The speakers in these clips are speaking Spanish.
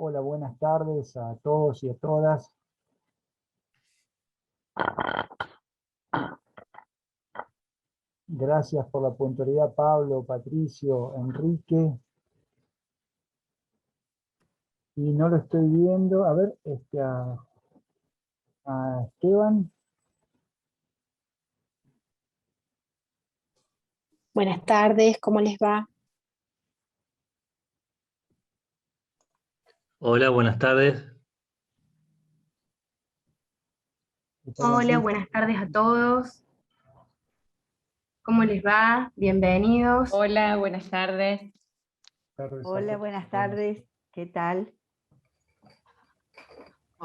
Hola, buenas tardes a todos y a todas. Gracias por la puntualidad, Pablo, Patricio, Enrique. Y no lo estoy viendo. A ver, a Esteban. Buenas tardes, ¿cómo les va? Hola, buenas tardes. Hola, buenas tardes a todos. ¿Cómo les va? Bienvenidos. Hola, buenas tardes. Hola, buenas tardes. ¿Qué tal?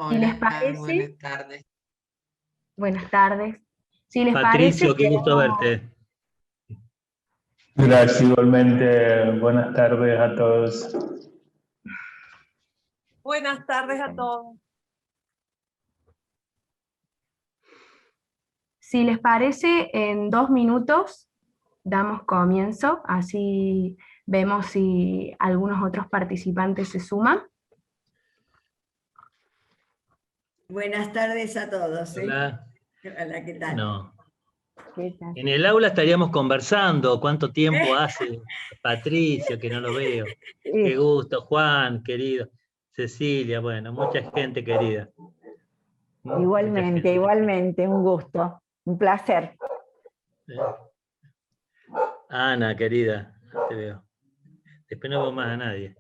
Si les Hola, parece, buenas tardes. buenas tardes. Si les Patricio, parece, qué gusto verte. Gracias, igualmente. Buenas tardes a todos. Buenas tardes a todos. si les parece, en 2 minutos damos comienzo, así vemos si algunos otros participantes se suman. Buenas tardes a todos. Hola. Hola, ¿qué tal? No. ¿Qué tal? En el aula estaríamos conversando. ¿Cuánto tiempo hace? Patricio, que no lo veo. Qué gusto, Juan, querido. Cecilia, bueno, mucha gente querida. Igualmente, igualmente, un gusto, un placer. Ana, querida, no te veo. Después no veo más a nadie.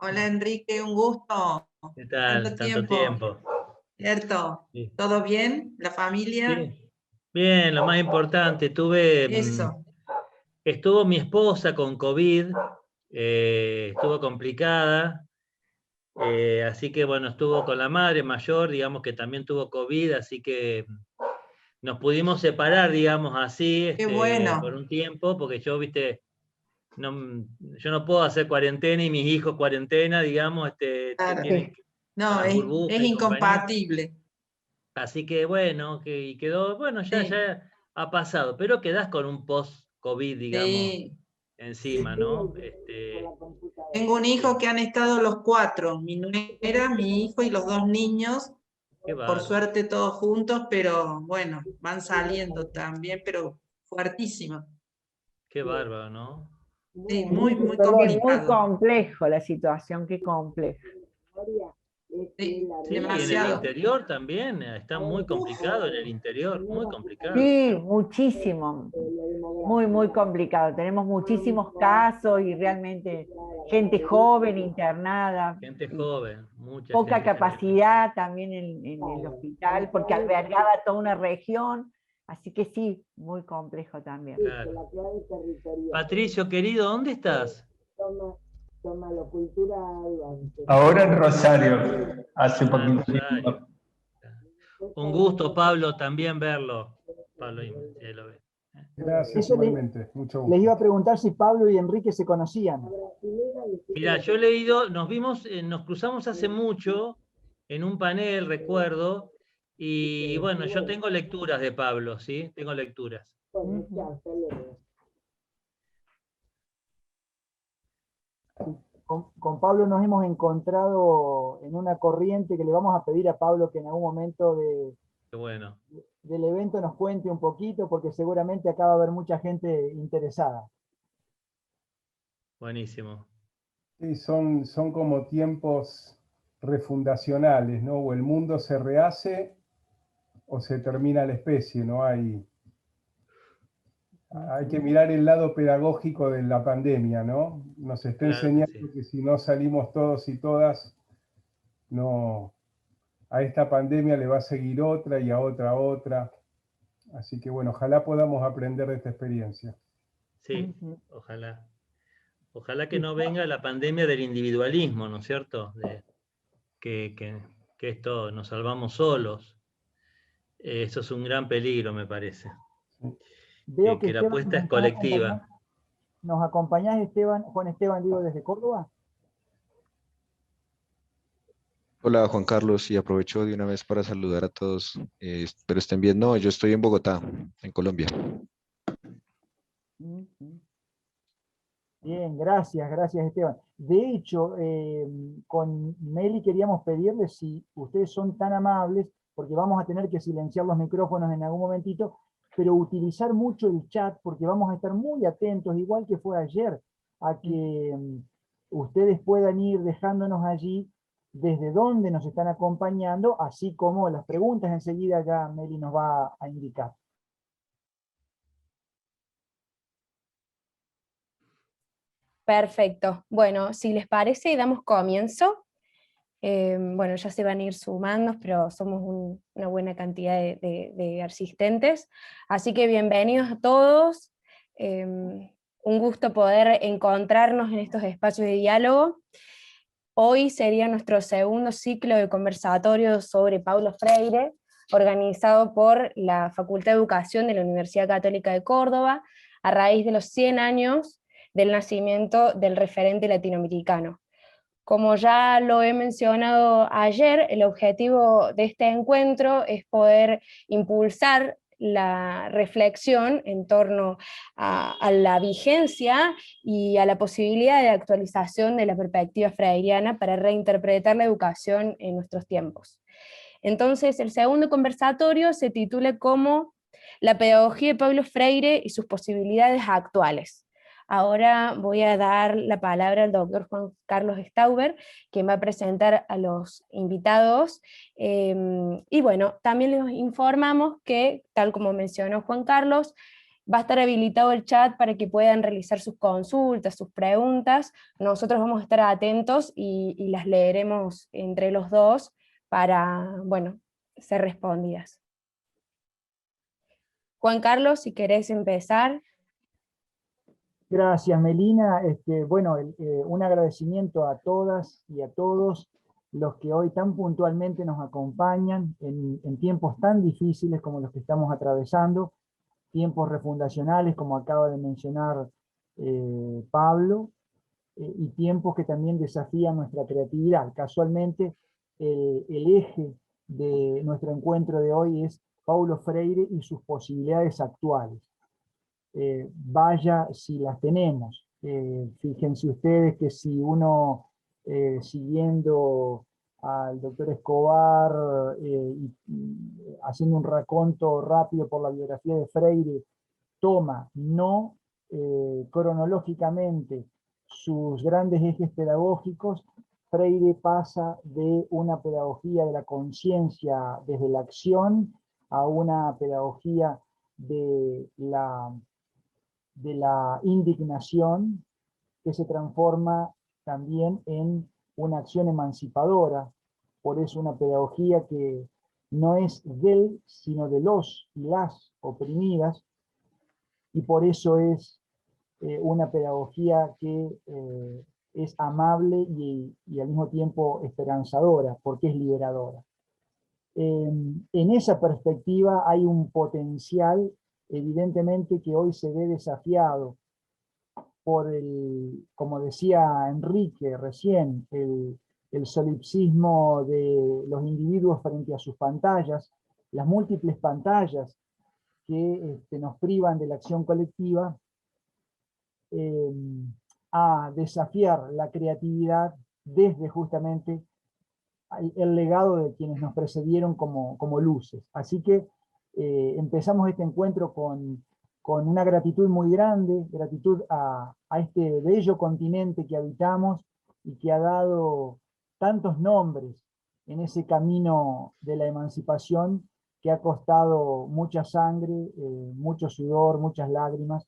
Hola Enrique, un gusto. ¿Qué tal? Tanto tiempo. ¿Cierto? Sí. ¿Todo bien? ¿La familia? Sí. Bien, lo más importante, Eso. estuvo mi esposa con COVID, estuvo complicada, así que bueno, estuvo con la madre mayor, digamos que también tuvo COVID, así que nos pudimos separar, digamos así, Qué bueno. por un tiempo, porque yo, viste, yo no puedo hacer cuarentena y mis hijos cuarentena, digamos, Claro. tienen que No, con las es burbujas y compañía. incompatible. Así que bueno, y quedó, bueno, Sí. ya ha pasado, pero quedás con un post-COVID, digamos, Sí. encima, ¿no? Tengo un hijo que han estado los 4, mi nuera, mi hijo y los 2 niños, Qué por bárbaro. suerte todos juntos, pero bueno, van saliendo también, pero fuertísimo. Qué bárbaro, ¿no? Sí, muy, muy Sí, muy complicado. complejo la situación, qué compleja. Sí, Sí, y en el demasiado. interior también, está muy complicado en el interior, muy complicado. Sí, muchísimo, muy complicado. Tenemos muchísimos casos y realmente gente joven internada. Gente joven, mucha Poca gente joven. capacidad también en el hospital, porque albergaba toda una región, así que sí, muy complejo también. Claro. Patricio, querido, ¿dónde estás? Ahora en Rosario, hace poquito Rosario. tiempo. Un gusto, Pablo, también verlo. Pablo, ahí lo ve. Gracias, igualmente. Mucho gusto. Les iba a preguntar si Pablo y Enrique se conocían. Mira, yo he leído, nos vimos, nos cruzamos hace mucho en un panel, recuerdo, y bueno, yo tengo lecturas de Pablo, ¿sí? Tengo lecturas. Con Pablo nos hemos encontrado en una corriente que le vamos a pedir a Pablo que en algún momento Qué bueno. del evento nos cuente un poquito, porque seguramente acá va a haber mucha gente interesada. Buenísimo. Sí, son como tiempos refundacionales, ¿no? O el mundo se rehace o se termina la especie, ¿no? Hay que mirar el lado pedagógico de la pandemia, ¿no? Nos está Claro que enseñando sí. que si no salimos todos y todas, no, a esta pandemia le va a seguir otra y a otra. Así que bueno, ojalá podamos aprender de esta experiencia. Sí, ojalá. Ojalá que no venga la pandemia del individualismo, ¿no es cierto? Que esto nos salvamos solos. Eso es un gran peligro, me parece. Veo que Que la Esteban apuesta es colectiva. ¿Nos acompañás, Esteban, Juan Esteban, digo, desde Córdoba? Hola Juan Carlos, y aprovecho de una vez para saludar a todos. Espero estén bien. No, yo estoy en Bogotá, en Colombia. Bien, gracias Esteban. De hecho, con Meli queríamos pedirles si ustedes son tan amables, porque vamos a tener que silenciar los micrófonos en algún momentito, pero utilizar mucho el chat, porque vamos a estar muy atentos, igual que fue ayer, a que ustedes puedan ir dejándonos allí desde dónde nos están acompañando, así como las preguntas enseguida ya Meli nos va a indicar. Perfecto. Bueno, si les parece, damos comienzo. Bueno, ya se van a ir sumando, pero somos una buena cantidad de asistentes. Así que bienvenidos a todos. Un gusto poder encontrarnos en estos espacios de diálogo. Hoy sería nuestro segundo ciclo de conversatorios sobre Paulo Freire, organizado por la Facultad de Educación de la Universidad Católica de Córdoba, a raíz de los 100 años del nacimiento del referente latinoamericano. Como ya lo he mencionado ayer, el objetivo de este encuentro es poder impulsar la reflexión en torno a la vigencia y a la posibilidad de actualización de la perspectiva freiriana para reinterpretar la educación en nuestros tiempos. Entonces, el segundo conversatorio se titula como La pedagogía de Paulo Freire y sus posibilidades actuales. Ahora voy a dar la palabra al doctor Juan Carlos Stauber, quien va a presentar a los invitados. Y bueno, también les informamos que, tal como mencionó Juan Carlos, va a estar habilitado el chat para que puedan realizar sus consultas, sus preguntas. Nosotros vamos a estar atentos y las leeremos entre los dos para, bueno, ser respondidas. Juan Carlos, si querés empezar. Gracias, Melina. Bueno, un agradecimiento a todas y a todos los que hoy tan puntualmente nos acompañan en tiempos tan difíciles como los que estamos atravesando, tiempos refundacionales, como acaba de mencionar Pablo, y tiempos que también desafían nuestra creatividad. Casualmente, el eje de nuestro encuentro de hoy es Paulo Freire y sus posibilidades actuales. Vaya si las tenemos. Fíjense ustedes que si uno, siguiendo al doctor Escobar, haciendo un raconto rápido por la biografía de Freire, toma no cronológicamente sus grandes ejes pedagógicos, Freire pasa de una pedagogía de la conciencia desde la acción a una pedagogía de la indignación, que se transforma también en una acción emancipadora. Por eso una pedagogía que no es del, sino de los y las oprimidas, y por eso es una pedagogía que es amable y al mismo tiempo esperanzadora, porque es liberadora. En esa perspectiva hay un potencial, evidentemente, que hoy se ve desafiado por como decía Enrique recién, el solipsismo de los individuos frente a sus pantallas, las múltiples pantallas que nos privan de la acción colectiva, a desafiar la creatividad desde justamente el legado de quienes nos precedieron como luces. Así que empezamos este encuentro con una gratitud muy grande, gratitud a este bello continente que habitamos y que ha dado tantos nombres en ese camino de la emancipación que ha costado mucha sangre, mucho sudor, muchas lágrimas,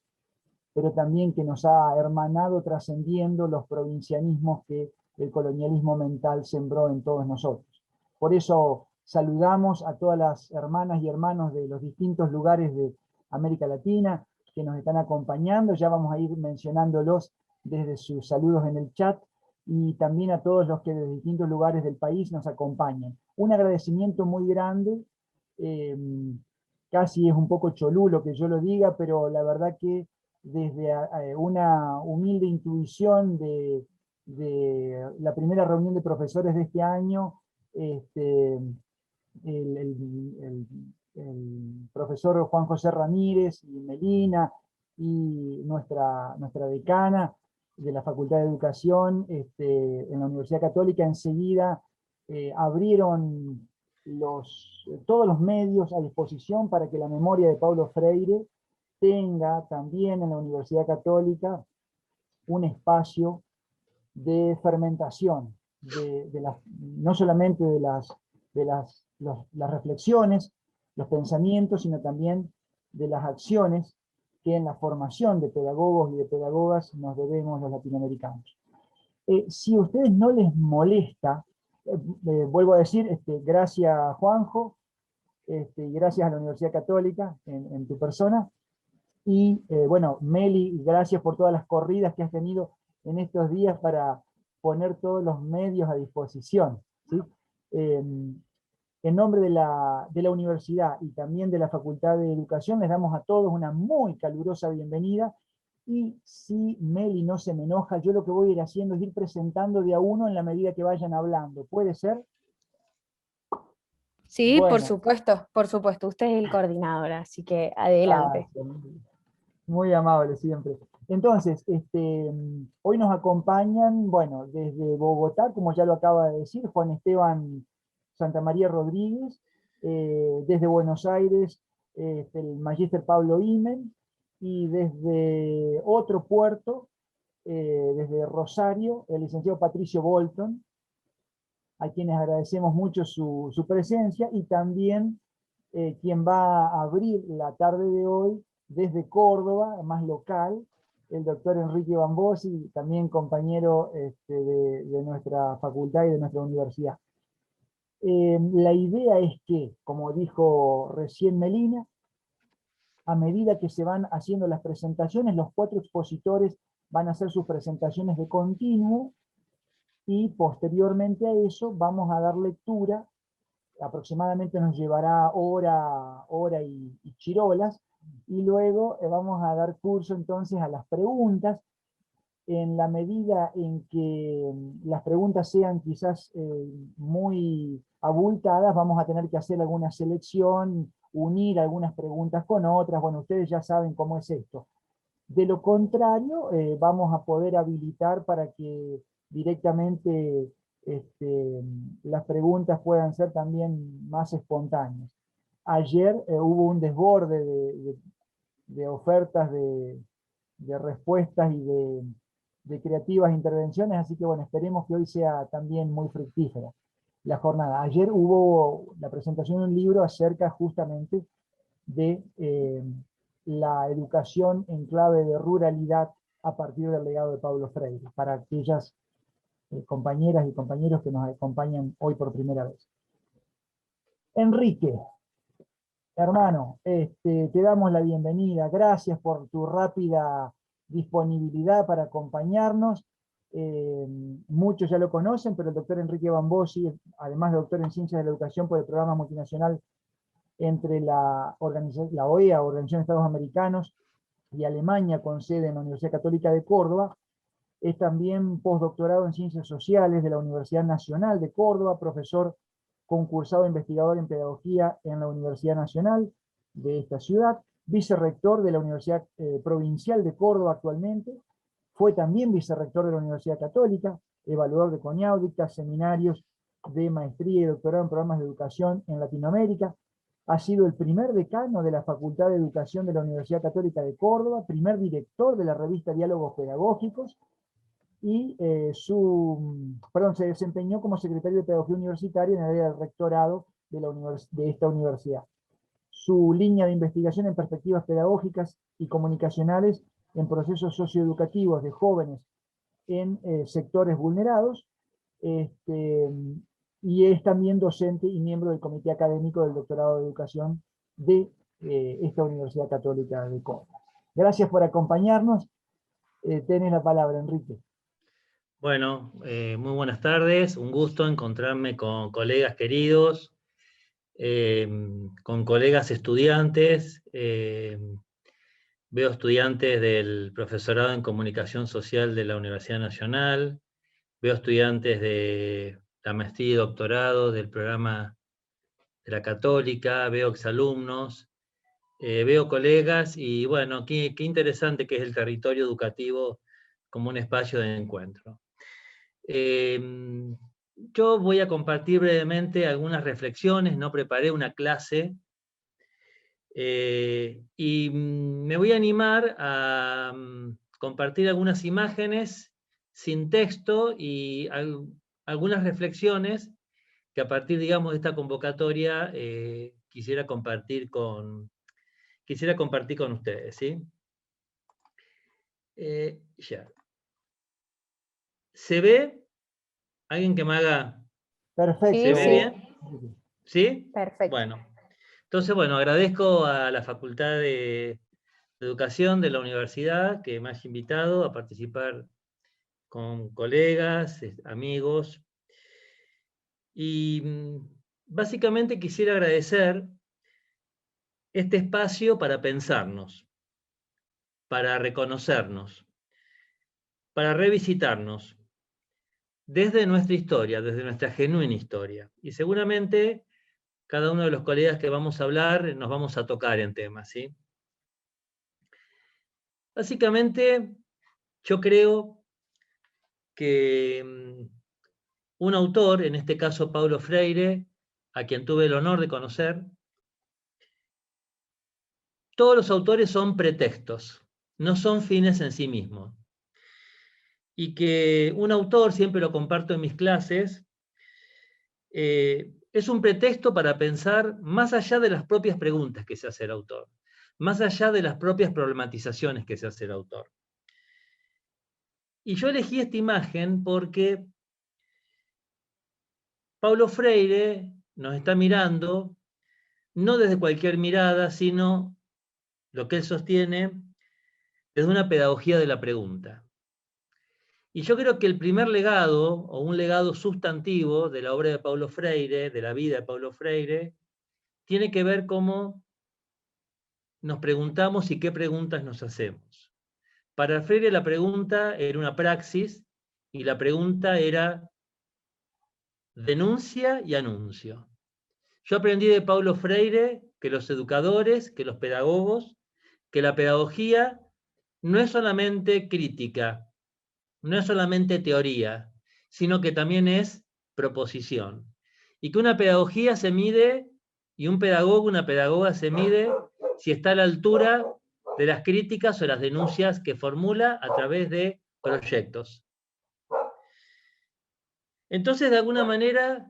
pero también que nos ha hermanado trascendiendo los provincianismos que el colonialismo mental sembró en todos nosotros. Por eso saludamos a todas las hermanas y hermanos de los distintos lugares de América Latina que nos están acompañando. Ya vamos a ir mencionándolos desde sus saludos en el chat, y también a todos los que desde distintos lugares del país nos acompañan. Un agradecimiento muy grande, casi es un poco cholulo que yo lo diga, pero la verdad que desde una humilde intuición de la primera reunión de profesores de este año, el profesor Juan José Ramírez y Melina y nuestra decana, de la Facultad de Educación en la Universidad Católica, enseguida abrieron todos los medios a disposición para que la memoria de Paulo Freire tenga también en la Universidad Católica un espacio de fermentación, no solamente de las reflexiones, los pensamientos, sino también de las acciones que en la formación de pedagogos y de pedagogas nos debemos los latinoamericanos. Si a ustedes no les molesta, vuelvo a decir, gracias Juanjo, y gracias a la Universidad Católica en tu persona, y bueno, Meli, gracias por todas las corridas que has tenido en estos días para poner todos los medios a disposición, ¿sí? En nombre de la universidad y también de la Facultad de Educación, les damos a todos una muy calurosa bienvenida, y si Meli no se me enoja, yo lo que voy a ir haciendo es ir presentando de a uno en la medida que vayan hablando. ¿Puede ser? Sí, Bueno. por supuesto, usted es el coordinador, así que adelante. Muy amable siempre. Entonces, hoy nos acompañan, bueno, desde Bogotá, como ya lo acaba de decir, Juan Esteban Santamaría Rodríguez, desde Buenos Aires, el magíster Pablo Imen, y desde otro puerto, desde Rosario, el licenciado Patricio Bolton, a quienes agradecemos mucho su presencia, y también quien va a abrir la tarde de hoy desde Córdoba, más local, el doctor Enrique Bambosi, también compañero de nuestra facultad y de nuestra universidad. La idea es que, como dijo recién Melina, a medida que se van haciendo las presentaciones, los 4 expositores van a hacer sus presentaciones de continuo, y posteriormente a eso vamos a dar lectura, aproximadamente nos llevará hora y chirolas, y luego vamos a dar curso entonces a las preguntas. En la medida en que las preguntas sean quizás muy abultadas, vamos a tener que hacer alguna selección, unir algunas preguntas con otras. Bueno, ustedes ya saben cómo es esto. De lo contrario, vamos a poder habilitar para que directamente las preguntas puedan ser también más espontáneas. Ayer hubo un desborde de ofertas de respuestas y de creativas intervenciones, así que bueno, esperemos que hoy sea también muy fructífera la jornada. Ayer hubo la presentación de un libro acerca justamente de la educación en clave de ruralidad a partir del legado de Paulo Freire, para aquellas compañeras y compañeros que nos acompañan hoy por primera vez. Enrique, hermano, te damos la bienvenida. Gracias por tu rápida disponibilidad para acompañarnos. Muchos ya lo conocen, pero el doctor Enrique Bambosi, además de doctor en Ciencias de la Educación por el Programa Multinacional entre la OEA, Organización de Estados Americanos, y Alemania, con sede en la Universidad Católica de Córdoba, es también postdoctorado en Ciencias Sociales de la Universidad Nacional de Córdoba, profesor concursado investigador en Pedagogía en la Universidad Nacional de esta ciudad, vicerrector de la Universidad Provincial de Córdoba actualmente, fue también vicerrector de la Universidad Católica, evaluador de coniáudica, seminarios de maestría y doctorado en programas de educación en Latinoamérica, ha sido el primer decano de la Facultad de Educación de la Universidad Católica de Córdoba, primer director de la revista Diálogos Pedagógicos, y se desempeñó como secretario de Pedagogía Universitaria en el área del rectorado de esta universidad. Su línea de investigación en perspectivas pedagógicas y comunicacionales en procesos socioeducativos de jóvenes en sectores vulnerados, y es también docente y miembro del comité académico del doctorado de educación de esta Universidad Católica de Córdoba. Gracias por acompañarnos. Tenés la palabra, Enrique. Bueno, muy buenas tardes, un gusto encontrarme con colegas queridos, con colegas estudiantes. Veo estudiantes del profesorado en Comunicación Social de la Universidad Nacional, veo estudiantes de la maestría y doctorado del programa de la Católica, veo exalumnos, veo colegas, y bueno, qué interesante que es el territorio educativo como un espacio de encuentro. Yo voy a compartir brevemente algunas reflexiones, no preparé una clase, y me voy a animar a compartir algunas imágenes sin texto y algunas reflexiones que a partir, digamos, de esta convocatoria quisiera compartir con ustedes, ¿sí? Ya. ¿Se ve? ¿Alguien que me haga? Perfecto. ¿Se ve Sí. bien? ¿Sí? Perfecto. Bueno. Entonces, bueno, agradezco a la Facultad de Educación de la universidad que me haya invitado a participar con colegas, amigos. Y básicamente quisiera agradecer este espacio para pensarnos, para reconocernos, para revisitarnos desde nuestra historia, desde nuestra genuina historia. Y seguramente cada uno de los colegas que vamos a hablar nos vamos a tocar en temas, ¿sí? Básicamente, yo creo que un autor, en este caso Paulo Freire, a quien tuve el honor de conocer, todos los autores son pretextos, no son fines en sí mismos. Y que un autor, siempre lo comparto en mis clases, es un pretexto para pensar más allá de las propias preguntas que se hace el autor, más allá de las propias problematizaciones que se hace el autor. Y yo elegí esta imagen porque Paulo Freire nos está mirando, no desde cualquier mirada, sino lo que él sostiene desde una pedagogía de la pregunta. Y yo creo que el primer legado, o un legado sustantivo de la obra de Paulo Freire, de la vida de Paulo Freire, tiene que ver cómo nos preguntamos y qué preguntas nos hacemos. Para Freire la pregunta era una praxis, y la pregunta era denuncia y anuncio. Yo aprendí de Paulo Freire que los educadores, que los pedagogos, que la pedagogía no es solamente crítica, no es solamente teoría, sino que también es proposición. Y que una pedagogía se mide, y un pedagogo, una pedagoga se mide si está a la altura de las críticas o las denuncias que formula a través de proyectos. Entonces, de alguna manera,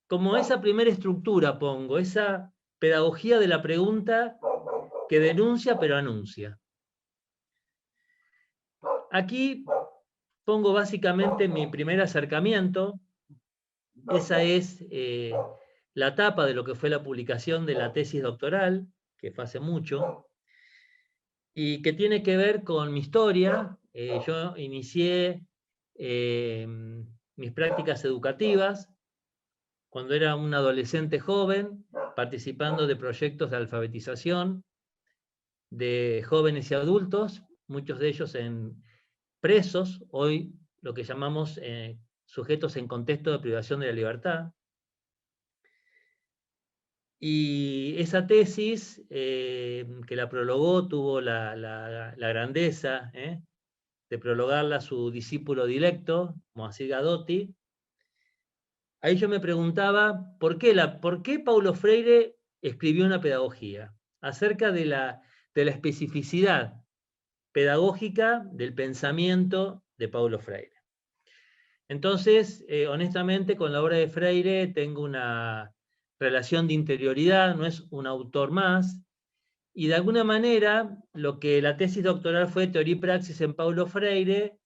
como esa primera estructura pongo, esa pedagogía de la pregunta que denuncia pero anuncia. Aquí pongo básicamente mi primer acercamiento. Esa es la tapa de lo que fue la publicación de la tesis doctoral, que fue hace mucho, y que tiene que ver con mi historia. Yo inicié mis prácticas educativas cuando era un adolescente joven, participando de proyectos de alfabetización de jóvenes y adultos, muchos de ellos en presos, hoy lo que llamamos sujetos en contexto de privación de la libertad. Y esa tesis, que la prologó, tuvo la grandeza de prologarla a su discípulo directo, Moacir Gadotti. Ahí yo me preguntaba, ¿por qué Paulo Freire escribió una pedagogía? Acerca de la especificidad pedagógica del pensamiento de Paulo Freire. Entonces, honestamente, con la obra de Freire tengo una relación de interioridad, no es un autor más, y de alguna manera, lo que la tesis doctoral fue Teoría y Praxis en Paulo Freire,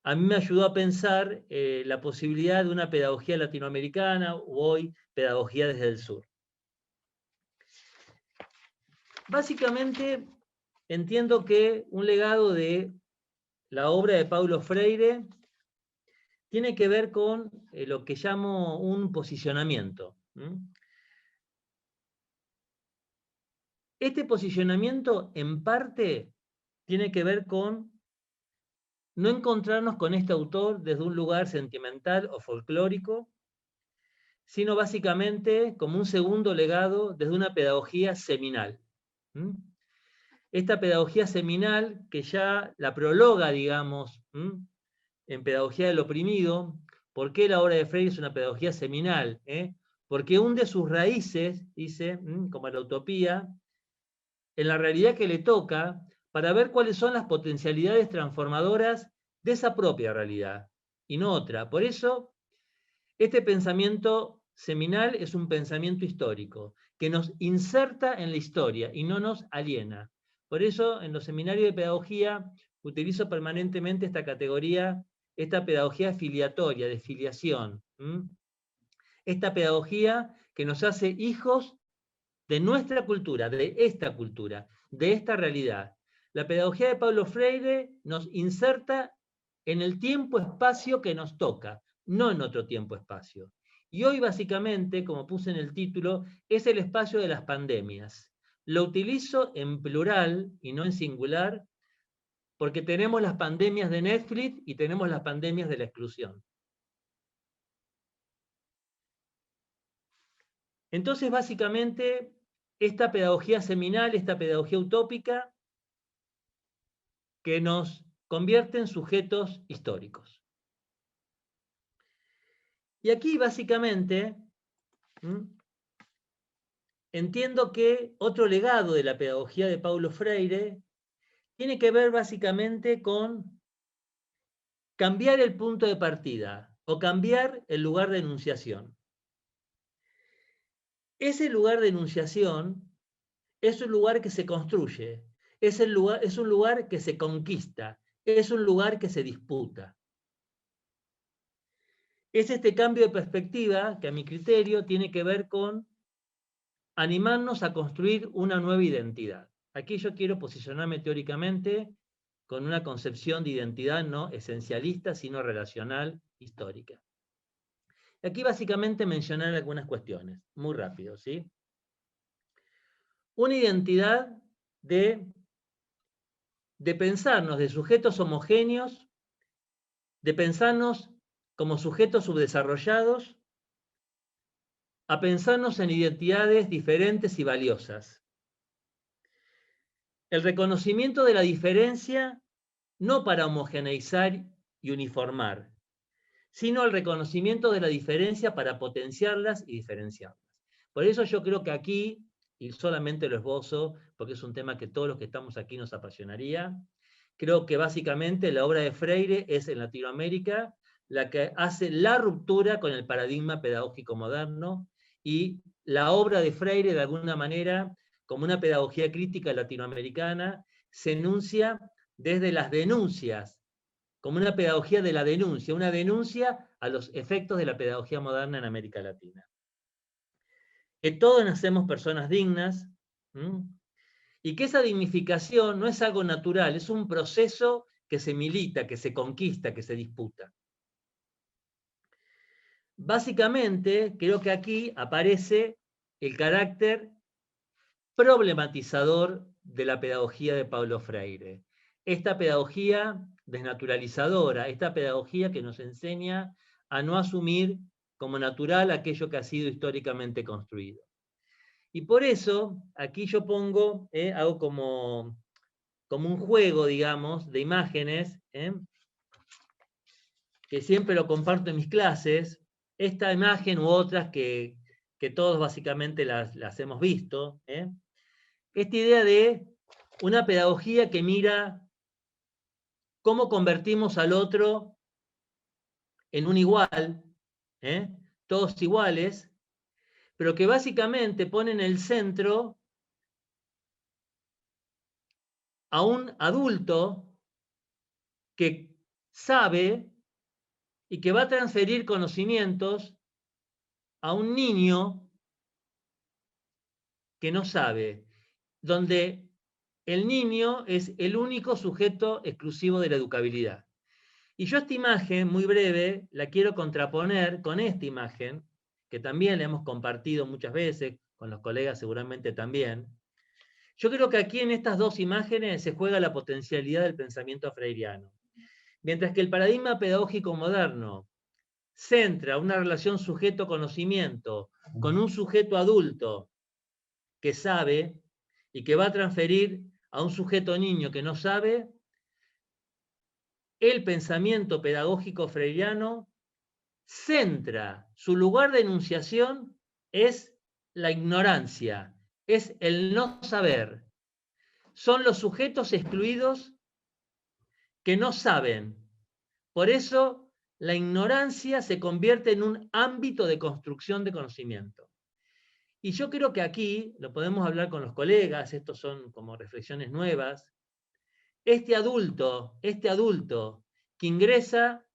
a mí me ayudó a pensar la posibilidad de una pedagogía latinoamericana, o hoy pedagogía desde el sur. Básicamente, entiendo que un legado de la obra de Paulo Freire tiene que ver con lo que llamo un posicionamiento. Este posicionamiento, en parte, tiene que ver con no encontrarnos con este autor desde un lugar sentimental o folclórico, sino básicamente como un segundo legado desde una pedagogía seminal. Esta pedagogía seminal que ya la prologa, digamos, en Pedagogía del Oprimido, por qué la obra de Freire es una pedagogía seminal, porque hunde sus raíces, dice, como la utopía, en la realidad que le toca, para ver cuáles son las potencialidades transformadoras de esa propia realidad, y no otra. Por eso, este pensamiento seminal es un pensamiento histórico, que nos inserta en la historia y no nos aliena. Por eso, en los seminarios de pedagogía, utilizo permanentemente esta categoría, esta pedagogía filiatoria, de filiación. Esta pedagogía que nos hace hijos de nuestra cultura, de esta realidad. La pedagogía de Paulo Freire nos inserta en el tiempo-espacio que nos toca, no en otro tiempo-espacio. Y hoy básicamente, como puse en el título, es el espacio de las pandemias. Lo utilizo en plural y no en singular, porque tenemos las pandemias de Netflix y tenemos las pandemias de la exclusión. Entonces, básicamente, esta pedagogía seminal, esta pedagogía utópica, que nos convierte en sujetos históricos. Y aquí, básicamente, entiendo que otro legado de la pedagogía de Paulo Freire tiene que ver básicamente con cambiar el punto de partida o cambiar el lugar de enunciación. Ese lugar de enunciación es un lugar que se construye, es un lugar que se conquista, es un lugar que se disputa. Es este cambio de perspectiva que a mi criterio tiene que ver con animarnos a construir una nueva identidad. Aquí yo quiero posicionarme teóricamente con una concepción de identidad no esencialista, sino relacional, histórica. Aquí básicamente mencionar algunas cuestiones, muy rápido, ¿sí? Una identidad de pensarnos de sujetos homogéneos, de pensarnos como sujetos subdesarrollados, a pensarnos en identidades diferentes y valiosas. El reconocimiento de la diferencia no para homogeneizar y uniformar, sino el reconocimiento de la diferencia para potenciarlas y diferenciarlas. Por eso yo creo que aquí, y solamente lo esbozo, porque es un tema que todos los que estamos aquí nos apasionaría, creo que básicamente la obra de Freire es en Latinoamérica la que hace la ruptura con el paradigma pedagógico moderno, y la obra de Freire, de alguna manera, como una pedagogía crítica latinoamericana, se enuncia desde las denuncias, como una pedagogía de la denuncia, una denuncia a los efectos de la pedagogía moderna en América Latina. Que todos nacemos personas dignas, y que esa dignificación no es algo natural, es un proceso que se milita, que se conquista, que se disputa. Básicamente, creo que aquí aparece el carácter problematizador de la pedagogía de Paulo Freire. Esta pedagogía desnaturalizadora, esta pedagogía que nos enseña a no asumir como natural aquello que ha sido históricamente construido. Y por eso, aquí yo pongo, hago como un juego, digamos, de imágenes, que siempre lo comparto en mis clases, esta imagen u otras que todos básicamente las hemos visto, esta idea de una pedagogía que mira cómo convertimos al otro en un igual, todos iguales, pero que básicamente pone en el centro a un adulto que sabe y que va a transferir conocimientos a un niño que no sabe, donde el niño es el único sujeto exclusivo de la educabilidad. Y yo esta imagen, muy breve, la quiero contraponer con esta imagen, que también la hemos compartido muchas veces, con los colegas seguramente también. Yo creo que aquí en estas dos imágenes se juega la potencialidad del pensamiento freiriano. Mientras que el paradigma pedagógico moderno centra una relación sujeto-conocimiento con un sujeto adulto que sabe y que va a transferir a un sujeto niño que no sabe, el pensamiento pedagógico freiriano centra, su lugar de enunciación es la ignorancia, es el no saber. Son los sujetos excluidos que no saben. Por eso la ignorancia se convierte en un ámbito de construcción de conocimiento. Y yo creo que aquí, lo podemos hablar con los colegas, estos son como reflexiones nuevas, este adulto que ingresa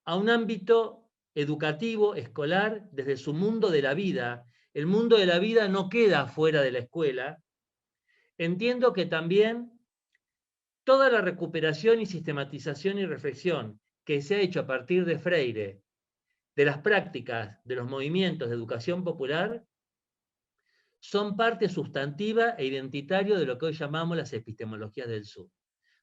a un ámbito educativo, escolar, desde su mundo de la vida, el mundo de la vida no queda fuera de la escuela, entiendo que también toda la recuperación y sistematización y reflexión que se ha hecho a partir de Freire, de las prácticas de los movimientos de educación popular, son parte sustantiva e identitaria de lo que hoy llamamos las epistemologías del sur.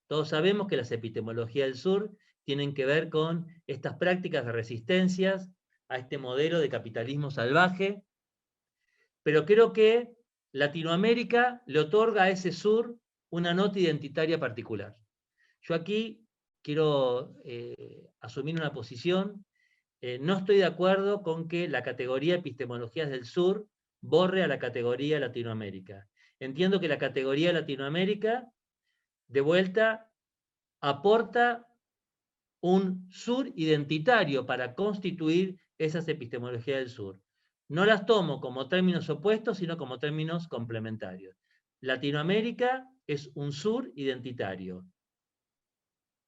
Todos sabemos que las epistemologías del sur tienen que ver con estas prácticas de resistencias a este modelo de capitalismo salvaje, pero creo que Latinoamérica le otorga a ese sur una nota identitaria particular. Yo aquí quiero asumir una posición. No estoy de acuerdo con que la categoría epistemologías del sur borre a la categoría Latinoamérica. Entiendo que la categoría Latinoamérica, de vuelta, aporta un sur identitario para constituir esas epistemologías del sur. No las tomo como términos opuestos, sino como términos complementarios. Latinoamérica es un sur identitario.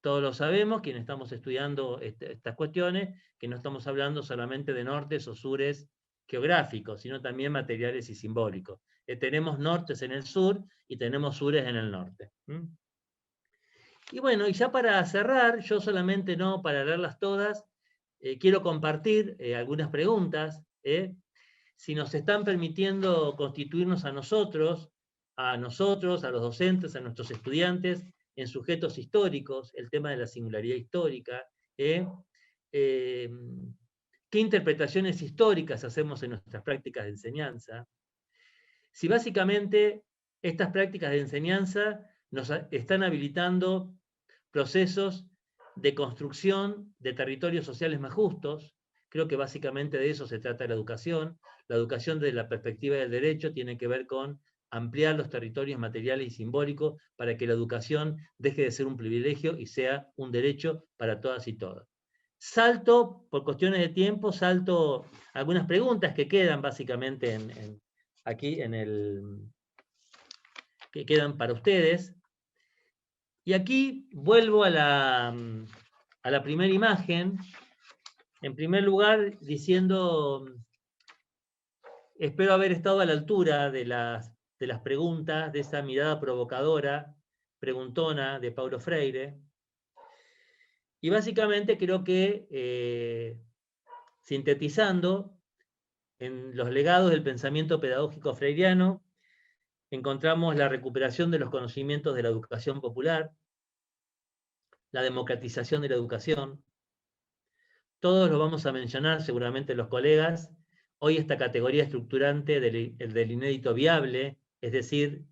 Todos lo sabemos, quienes estamos estudiando estas cuestiones, que no estamos hablando solamente de nortes o sures geográficos, sino también materiales y simbólicos. Tenemos nortes en el sur y tenemos sures en el norte. Y bueno, y ya para cerrar, yo solamente no para leerlas todas, quiero compartir algunas preguntas. Si nos están permitiendo constituirnos a nosotros, a los docentes, a nuestros estudiantes, en sujetos históricos, el tema de la singularidad histórica, qué interpretaciones históricas hacemos en nuestras prácticas de enseñanza, si básicamente estas prácticas de enseñanza nos están habilitando procesos de construcción de territorios sociales más justos. Creo que básicamente de eso se trata la educación. La educación desde la perspectiva del derecho tiene que ver con ampliar los territorios materiales y simbólicos para que la educación deje de ser un privilegio y sea un derecho para todas y todos. Salto, por cuestiones de tiempo, salto algunas preguntas que quedan básicamente aquí que quedan para ustedes. Y aquí vuelvo a la primera imagen, en primer lugar diciendo, espero haber estado a la altura de las preguntas, de esa mirada provocadora, preguntona de Paulo Freire. Y básicamente creo que, sintetizando, en los legados del pensamiento pedagógico freiriano, encontramos la recuperación de los conocimientos de la educación popular, la democratización de la educación. Todos lo vamos a mencionar, seguramente los colegas. Hoy esta categoría estructurante del inédito viable, es decir,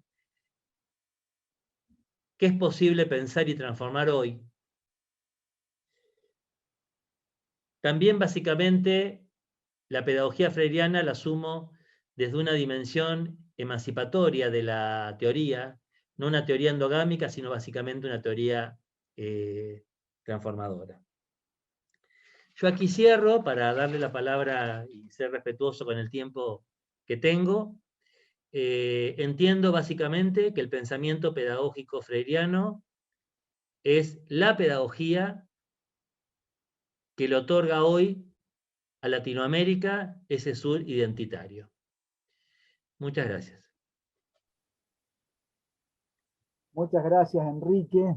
¿qué es posible pensar y transformar hoy? También básicamente la pedagogía freiriana la asumo desde una dimensión emancipatoria de la teoría, no una teoría endogámica, sino básicamente una teoría transformadora. Yo aquí cierro para darle la palabra y ser respetuoso con el tiempo que tengo. Entiendo básicamente que el pensamiento pedagógico freiriano es la pedagogía que le otorga hoy a Latinoamérica ese sur identitario. Muchas gracias. Muchas gracias, Enrique.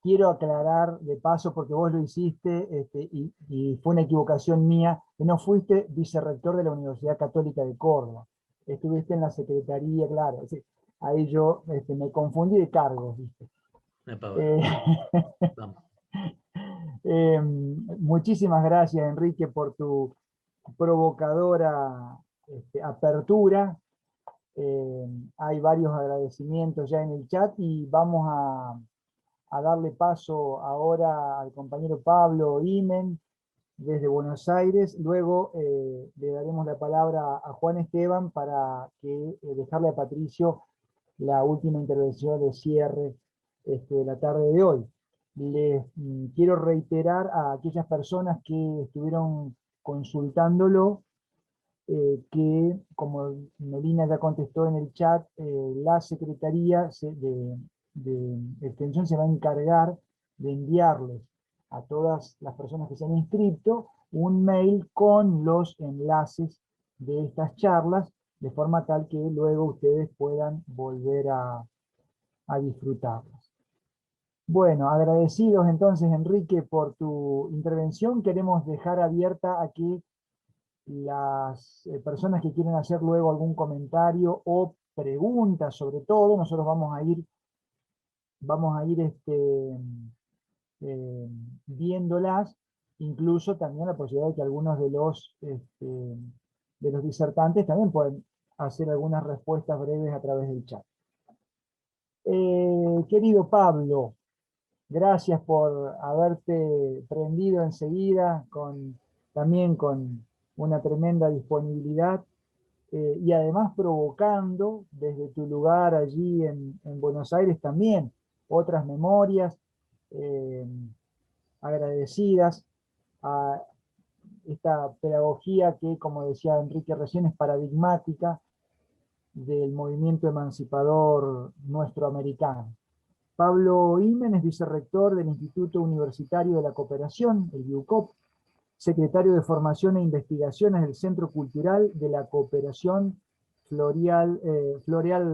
Quiero aclarar de paso, porque vos lo hiciste y fue una equivocación mía, que no fuiste vicerrector de la Universidad Católica de Córdoba. Estuviste en la secretaría, claro. Sí, ahí yo me confundí de cargos, ¿viste? Vamos. Muchísimas gracias, Enrique, por tu provocadora apertura. Hay varios agradecimientos ya en el chat y vamos a a darle paso ahora al compañero Pablo Imen, desde Buenos Aires. Luego le daremos la palabra a Juan Esteban para dejarle a Patricio la última intervención de cierre de la tarde de hoy. Les quiero reiterar a aquellas personas que estuvieron consultándolo que, como Melina ya contestó en el chat, la Secretaría de Extensión se va a encargar de enviarles a todas las personas que se han inscrito un mail con los enlaces de estas charlas, de forma tal que luego ustedes puedan volver a disfrutarlas. Bueno, agradecidos entonces, Enrique, por tu intervención. Queremos dejar abierta a que las personas que quieren hacer luego algún comentario o pregunta, sobre todo, nosotros vamos a ir viéndolas, incluso también la posibilidad de que algunos de los disertantes también pueden hacer algunas respuestas breves a través del chat. Querido Pablo, gracias por haberte prendido enseguida, también con una tremenda disponibilidad, y además provocando desde tu lugar allí en Buenos Aires también otras memorias agradecidas a esta pedagogía que, como decía Enrique recién, es paradigmática del movimiento emancipador nuestro americano. Pablo Imen es vicerrector del Instituto Universitario de la Cooperación, el IUCOP, secretario de Formación e Investigaciones del Centro Cultural de la Cooperación Floreal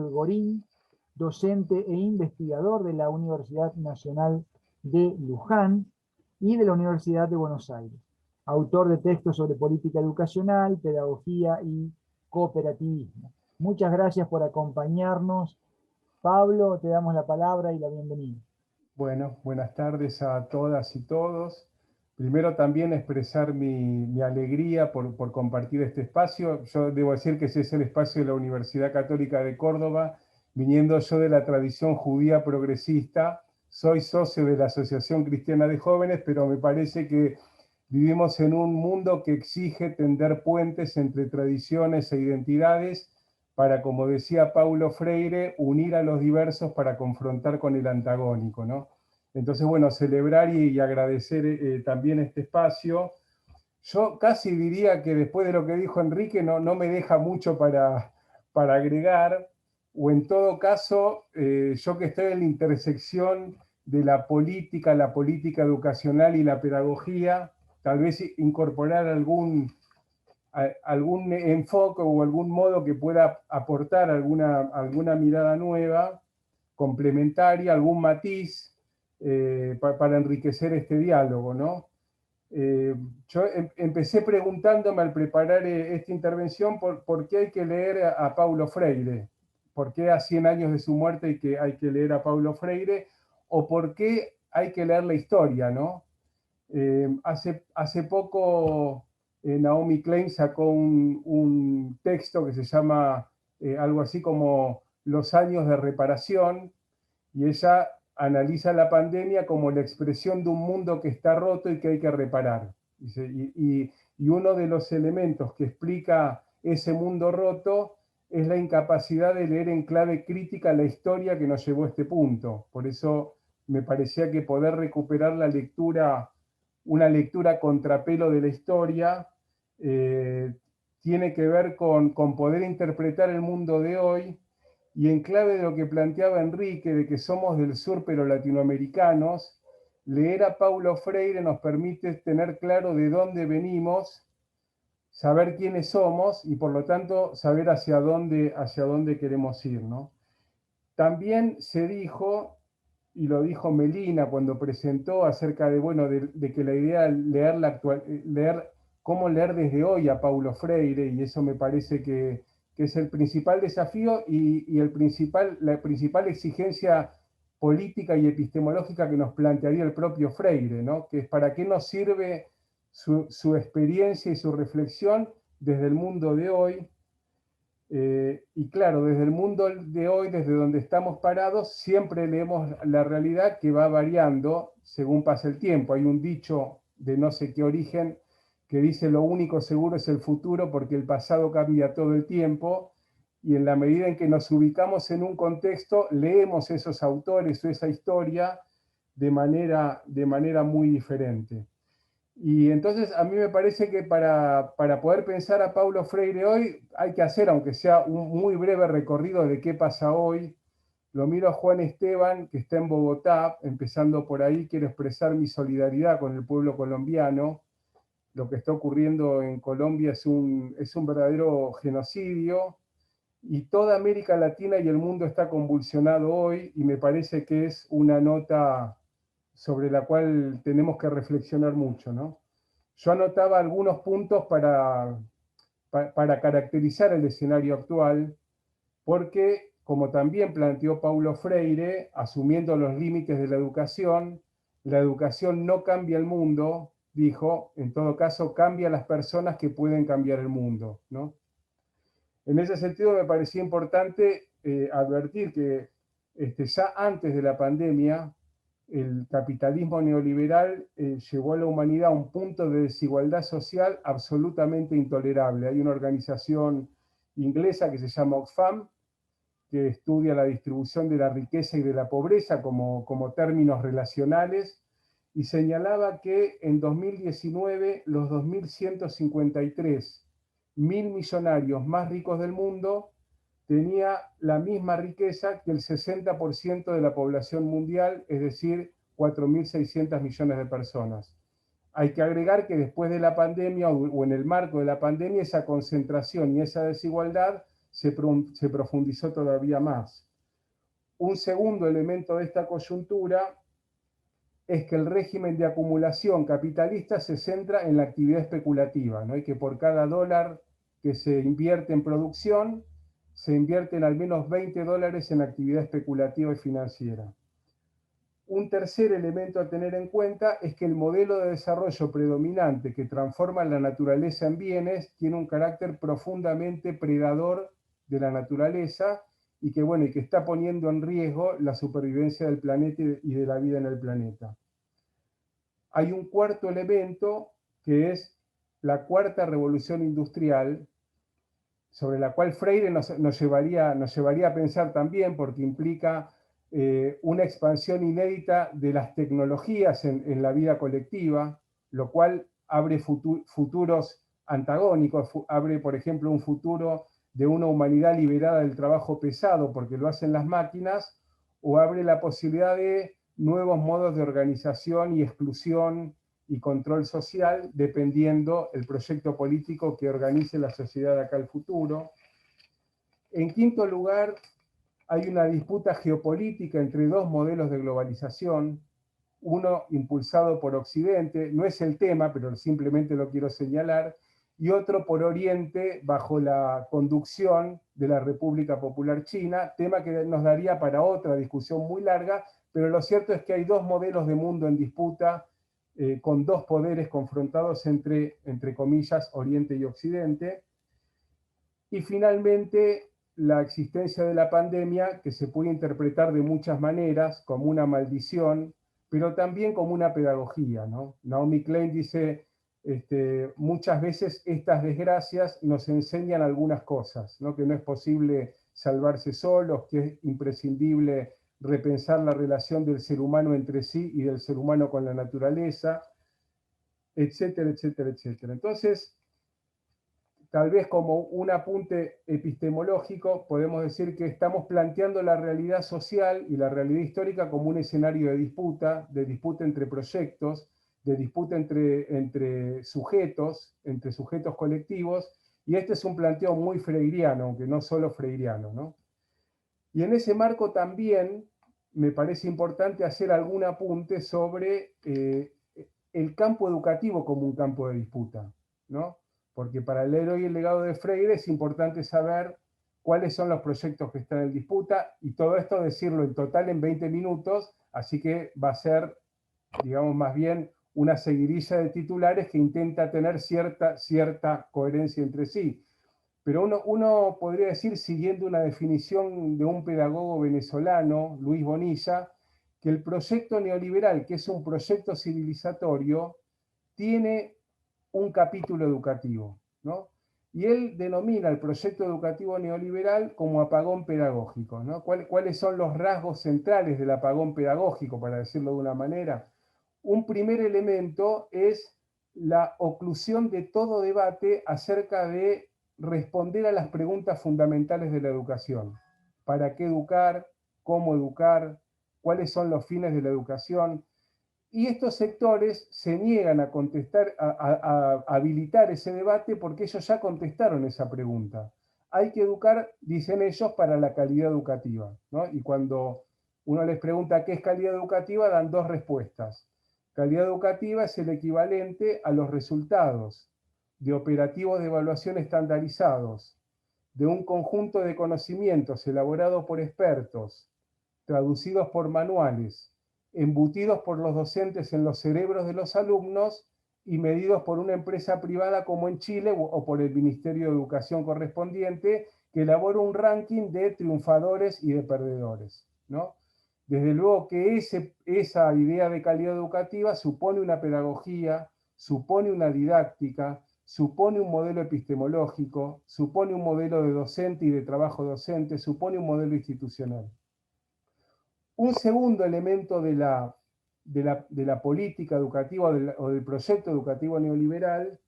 Gorín, docente e investigador de la Universidad Nacional de Luján y de la Universidad de Buenos Aires, autor de textos sobre política educacional, pedagogía y cooperativismo. Muchas gracias por acompañarnos. Pablo, te damos la palabra y la bienvenida. Bueno, buenas tardes a todas y todos. Primero también expresar mi alegría por compartir este espacio. Yo debo decir que ese es el espacio de la Universidad Católica de Córdoba, viniendo yo de la tradición judía progresista. Soy socio de la Asociación Cristiana de Jóvenes, pero me parece que vivimos en un mundo que exige tender puentes entre tradiciones e identidades para, como decía Paulo Freire, unir a los diversos para confrontar con el antagónico, ¿no? Entonces, bueno, celebrar y agradecer también este espacio. Yo casi diría que después de lo que dijo Enrique no me deja mucho para agregar, o en todo caso, yo que estoy en la intersección de la política educacional y la pedagogía, tal vez incorporar algún enfoque o algún modo que pueda aportar alguna mirada nueva, complementaria, algún matiz, para enriquecer este diálogo, ¿no? Yo empecé preguntándome al preparar esta intervención por qué hay que leer a Paulo Freire, por qué a 100 años de su muerte hay que leer a Paulo Freire, o por qué hay que leer la historia, ¿no? Hace poco Naomi Klein sacó un texto que se llama algo así como Los años de reparación, y ella analiza la pandemia como la expresión de un mundo que está roto y que hay que reparar. Y uno de los elementos que explica ese mundo roto es la incapacidad de leer en clave crítica la historia que nos llevó a este punto. Por eso me parecía que poder recuperar una lectura contrapelo de la historia, tiene que ver con poder interpretar el mundo de hoy. Y en clave de lo que planteaba Enrique, de que somos del sur pero latinoamericanos, leer a Paulo Freire nos permite tener claro de dónde venimos, saber quiénes somos y por lo tanto saber hacia dónde queremos ir, ¿no? También se dijo, y lo dijo Melina cuando presentó acerca de que la idea de leer cómo leer desde hoy a Paulo Freire, y eso me parece que es el principal desafío y la principal exigencia política y epistemológica que nos plantearía el propio Freire, ¿no? Que es para qué nos sirve su experiencia y su reflexión desde el mundo de hoy. Y claro, desde el mundo de hoy, desde donde estamos parados, siempre leemos la realidad que va variando según pasa el tiempo. Hay un dicho de no sé qué origen que dice: lo único seguro es el futuro porque el pasado cambia todo el tiempo, y en la medida en que nos ubicamos en un contexto, leemos esos autores o esa historia de manera muy diferente. Y entonces a mí me parece que para poder pensar a Paulo Freire hoy hay que hacer, aunque sea un muy breve recorrido de qué pasa hoy. Lo miro a Juan Esteban, que está en Bogotá, empezando por ahí. Quiero expresar mi solidaridad con el pueblo colombiano. Lo que está ocurriendo en Colombia es un verdadero genocidio, y toda América Latina y el mundo está convulsionado hoy, y me parece que es una nota sobre la cual tenemos que reflexionar mucho, ¿no? Yo anotaba algunos puntos para caracterizar el escenario actual, porque, como también planteó Paulo Freire, asumiendo los límites de la educación no cambia el mundo, dijo, en todo caso cambia las personas que pueden cambiar el mundo, ¿no? En ese sentido me parecía importante advertir que ya antes de la pandemia, el capitalismo neoliberal llevó a la humanidad a un punto de desigualdad social absolutamente intolerable. Hay una organización inglesa que se llama Oxfam, que estudia la distribución de la riqueza y de la pobreza como términos relacionales, y señalaba que en 2019 los 2.153 mil millonarios más ricos del mundo tenía la misma riqueza que el 60% de la población mundial, es decir, 4.600 millones de personas. Hay que agregar que después de la pandemia, o en el marco de la pandemia, esa concentración y esa desigualdad se profundizó todavía más. Un segundo elemento de esta coyuntura es que el régimen de acumulación capitalista se centra en la actividad especulativa, ¿no? Y que por cada dólar que se invierte en producción, se invierten al menos $20 en actividad especulativa y financiera. Un tercer elemento a tener en cuenta es que el modelo de desarrollo predominante que transforma la naturaleza en bienes tiene un carácter profundamente predador de la naturaleza, y que, bueno, y que está poniendo en riesgo la supervivencia del planeta y de la vida en el planeta. Hay un cuarto elemento, que es la cuarta revolución industrial, sobre la cual Freire nos llevaría a pensar también, porque implica una expansión inédita de las tecnologías en la vida colectiva, lo cual abre futuros antagónicos, abre, por ejemplo, un futuro de una humanidad liberada del trabajo pesado porque lo hacen las máquinas, o abre la posibilidad de nuevos modos de organización y exclusión y control social, dependiendo el proyecto político que organice la sociedad de acá al futuro. En quinto lugar, hay una disputa geopolítica entre dos modelos de globalización, uno impulsado por Occidente, no es el tema, pero simplemente lo quiero señalar, y otro por Oriente, bajo la conducción de la República Popular China, tema que nos daría para otra discusión muy larga, pero lo cierto es que hay dos modelos de mundo en disputa, con dos poderes confrontados entre comillas, Oriente y Occidente. Y finalmente, la existencia de la pandemia, que se puede interpretar de muchas maneras, como una maldición, pero también como una pedagogía, ¿no? Naomi Klein dice, muchas veces estas desgracias nos enseñan algunas cosas, ¿no? Que no es posible salvarse solos, que es imprescindible repensar la relación del ser humano entre sí y del ser humano con la naturaleza, etcétera, etcétera, etcétera. Entonces, tal vez como un apunte epistemológico, podemos decir que estamos planteando la realidad social y la realidad histórica como un escenario de disputa entre proyectos, de disputa entre sujetos colectivos, y este es un planteo muy freiriano, aunque no solo freiriano, ¿no? Y en ese marco también me parece importante hacer algún apunte sobre el campo educativo como un campo de disputa, ¿no? Porque para el héroe y el legado de Freire es importante saber cuáles son los proyectos que están en disputa, y todo esto decirlo en total en 20 minutos, así que va a ser, digamos, más bien una seguidilla de titulares que intenta tener cierta coherencia entre sí. Pero uno podría decir, siguiendo una definición de un pedagogo venezolano, Luis Bonilla, que el proyecto neoliberal, que es un proyecto civilizatorio, tiene un capítulo educativo, ¿no? Y él denomina el proyecto educativo neoliberal como apagón pedagógico, ¿no? ¿Cuáles son los rasgos centrales del apagón pedagógico, para decirlo de una manera? Un primer elemento es la oclusión de todo debate acerca de responder a las preguntas fundamentales de la educación. ¿Para qué educar? ¿Cómo educar? ¿Cuáles son los fines de la educación? Y estos sectores se niegan a contestar, a habilitar ese debate porque ellos ya contestaron esa pregunta. Hay que educar, dicen ellos, para la calidad educativa, ¿no? Y cuando uno les pregunta qué es calidad educativa, dan dos respuestas. Calidad educativa es el equivalente a los resultados de operativos de evaluación estandarizados, de un conjunto de conocimientos elaborados por expertos, traducidos por manuales, embutidos por los docentes en los cerebros de los alumnos y medidos por una empresa privada como en Chile o por el Ministerio de Educación correspondiente, que elabora un ranking de triunfadores y de perdedores, ¿no? Desde luego que esa idea de calidad educativa supone una pedagogía, supone una didáctica, supone un modelo epistemológico, supone un modelo de docente y de trabajo docente, supone un modelo institucional. Un segundo elemento de la política educativa o del proyecto educativo neoliberal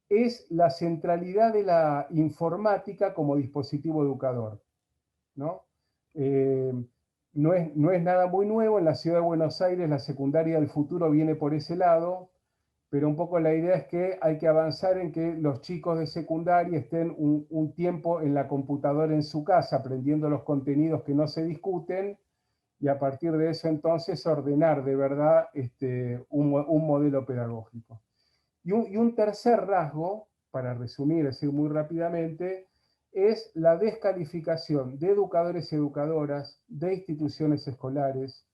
es la centralidad de la informática como dispositivo educador, ¿no? No es nada muy nuevo. En la ciudad de Buenos Aires la secundaria del futuro viene por ese lado, pero un poco la idea es que hay que avanzar en que los chicos de secundaria estén un tiempo en la computadora en su casa, aprendiendo los contenidos que no se discuten, y a partir de eso entonces ordenar de verdad un modelo pedagógico. Y un tercer rasgo, para resumir, decir muy rápidamente, es la descalificación de educadores y educadoras, de instituciones escolares,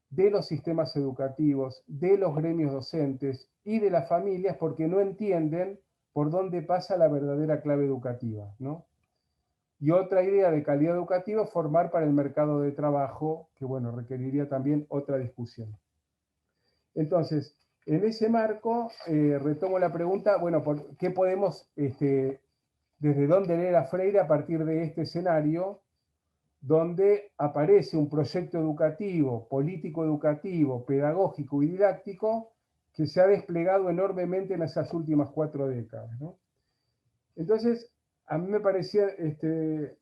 de los sistemas educativos, de los gremios docentes y de las familias, porque no entienden por dónde pasa la verdadera clave educativa, ¿no? Y otra idea de calidad educativa es formar para el mercado de trabajo, que bueno, requeriría también otra discusión. Entonces, en ese marco, retomo la pregunta, bueno, ¿qué podemos, desde dónde leer a Freire a partir de este escenario, donde aparece un proyecto educativo, político educativo, pedagógico y didáctico, que se ha desplegado enormemente en esas últimas 4 décadas, ¿no? Entonces, a mí me parecía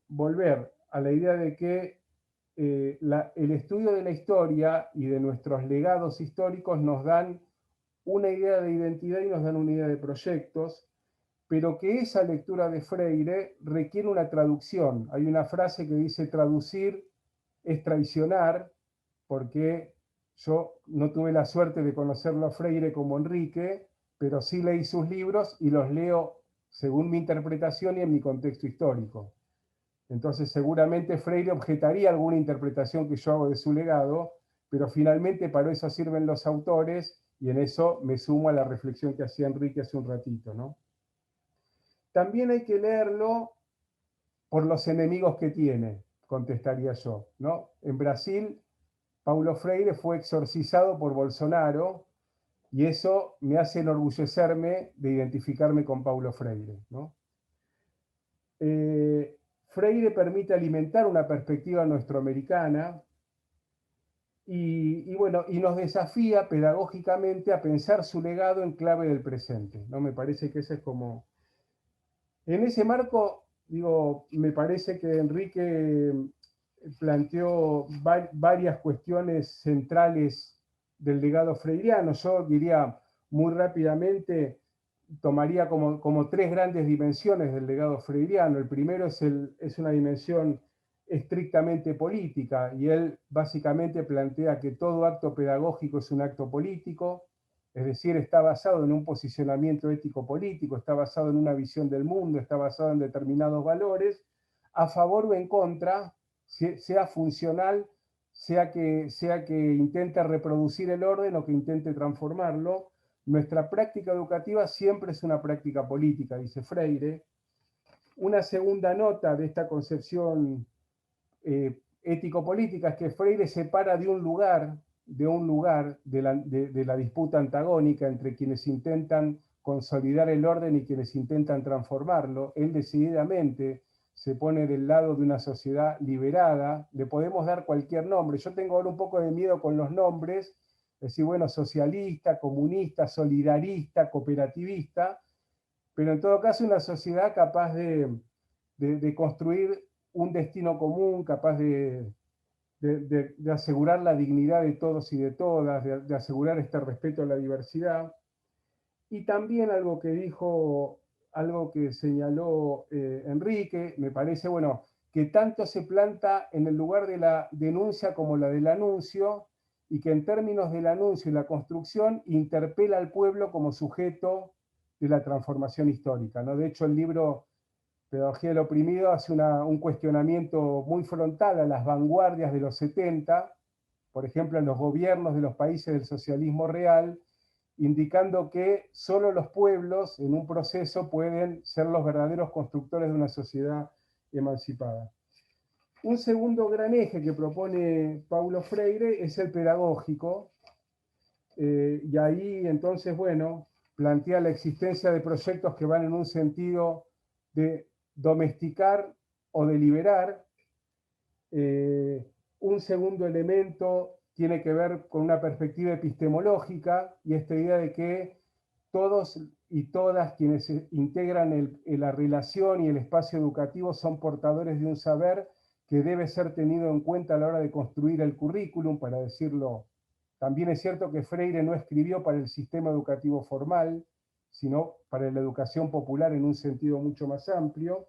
volver a la idea de que el estudio de la historia y de nuestros legados históricos nos dan una idea de identidad y nos dan una idea de proyectos, pero que esa lectura de Freire requiere una traducción. Hay una frase que dice: traducir es traicionar, porque yo no tuve la suerte de conocerlo a Freire como Enrique, pero sí leí sus libros y los leo según mi interpretación y en mi contexto histórico. Entonces seguramente Freire objetaría alguna interpretación que yo hago de su legado, pero finalmente para eso sirven los autores, y en eso me sumo a la reflexión que hacía Enrique hace un ratito, ¿no? También hay que leerlo por los enemigos que tiene, contestaría yo, ¿no? En Brasil, Paulo Freire fue exorcizado por Bolsonaro, y eso me hace enorgullecerme de identificarme con Paulo Freire, ¿no? Freire permite alimentar una perspectiva nuestroamericana y bueno, y nos desafía pedagógicamente a pensar su legado en clave del presente, ¿no? Me parece que ese es como... En ese marco, digo, me parece que Enrique planteó varias cuestiones centrales del legado freiriano. Yo diría muy rápidamente, tomaría como 3 grandes dimensiones del legado freiriano. El primero es una dimensión estrictamente política, y él básicamente plantea que todo acto pedagógico es un acto político, es decir, está basado en un posicionamiento ético-político, está basado en una visión del mundo, está basado en determinados valores, a favor o en contra, sea funcional, sea que intente reproducir el orden o que intente transformarlo. Nuestra práctica educativa siempre es una práctica política, dice Freire. Una segunda nota de esta concepción ético-política es que Freire separa de un lugar de la disputa antagónica entre quienes intentan consolidar el orden y quienes intentan transformarlo. Él decididamente se pone del lado de una sociedad liberada. Le podemos dar cualquier nombre. Yo tengo ahora un poco de miedo con los nombres, decir, bueno, socialista, comunista, solidarista, cooperativista, pero en todo caso una sociedad capaz de construir un destino común, capaz de asegurar la dignidad de todos y de todas, de asegurar este respeto a la diversidad. Y también algo que dijo, algo que señaló Enrique, me parece, bueno, que tanto se planta en el lugar de la denuncia como la del anuncio, y que en términos del anuncio y la construcción interpela al pueblo como sujeto de la transformación histórica, ¿no? De hecho, el libro Pedagogía del Oprimido hace un cuestionamiento muy frontal a las vanguardias de los 70, por ejemplo, en los gobiernos de los países del socialismo real, indicando que solo los pueblos en un proceso pueden ser los verdaderos constructores de una sociedad emancipada. Un segundo gran eje que propone Paulo Freire es el pedagógico, y ahí entonces, bueno, plantea la existencia de proyectos que van en un sentido de domesticar o de liberar. Un segundo elemento tiene que ver con una perspectiva epistemológica y esta idea de que todos y todas quienes integran la relación y el espacio educativo son portadores de un saber que debe ser tenido en cuenta a la hora de construir el currículum, para decirlo. También es cierto que Freire no escribió para el sistema educativo formal, sino para la educación popular en un sentido mucho más amplio,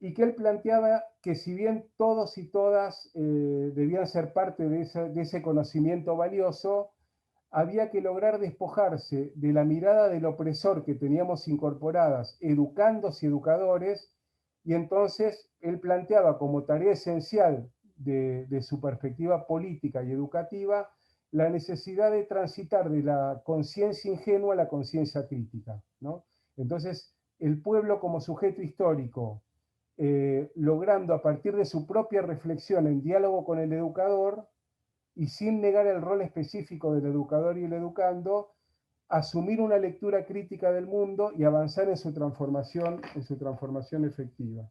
y que él planteaba que si bien todos y todas debían ser parte de ese conocimiento valioso, había que lograr despojarse de la mirada del opresor que teníamos incorporadas, educandos y educadores, y entonces él planteaba como tarea esencial de su perspectiva política y educativa la necesidad de transitar de la conciencia ingenua a la conciencia crítica, ¿no? Entonces, el pueblo como sujeto histórico, logrando a partir de su propia reflexión en diálogo con el educador, y sin negar el rol específico del educador y el educando, asumir una lectura crítica del mundo y avanzar en su transformación efectiva.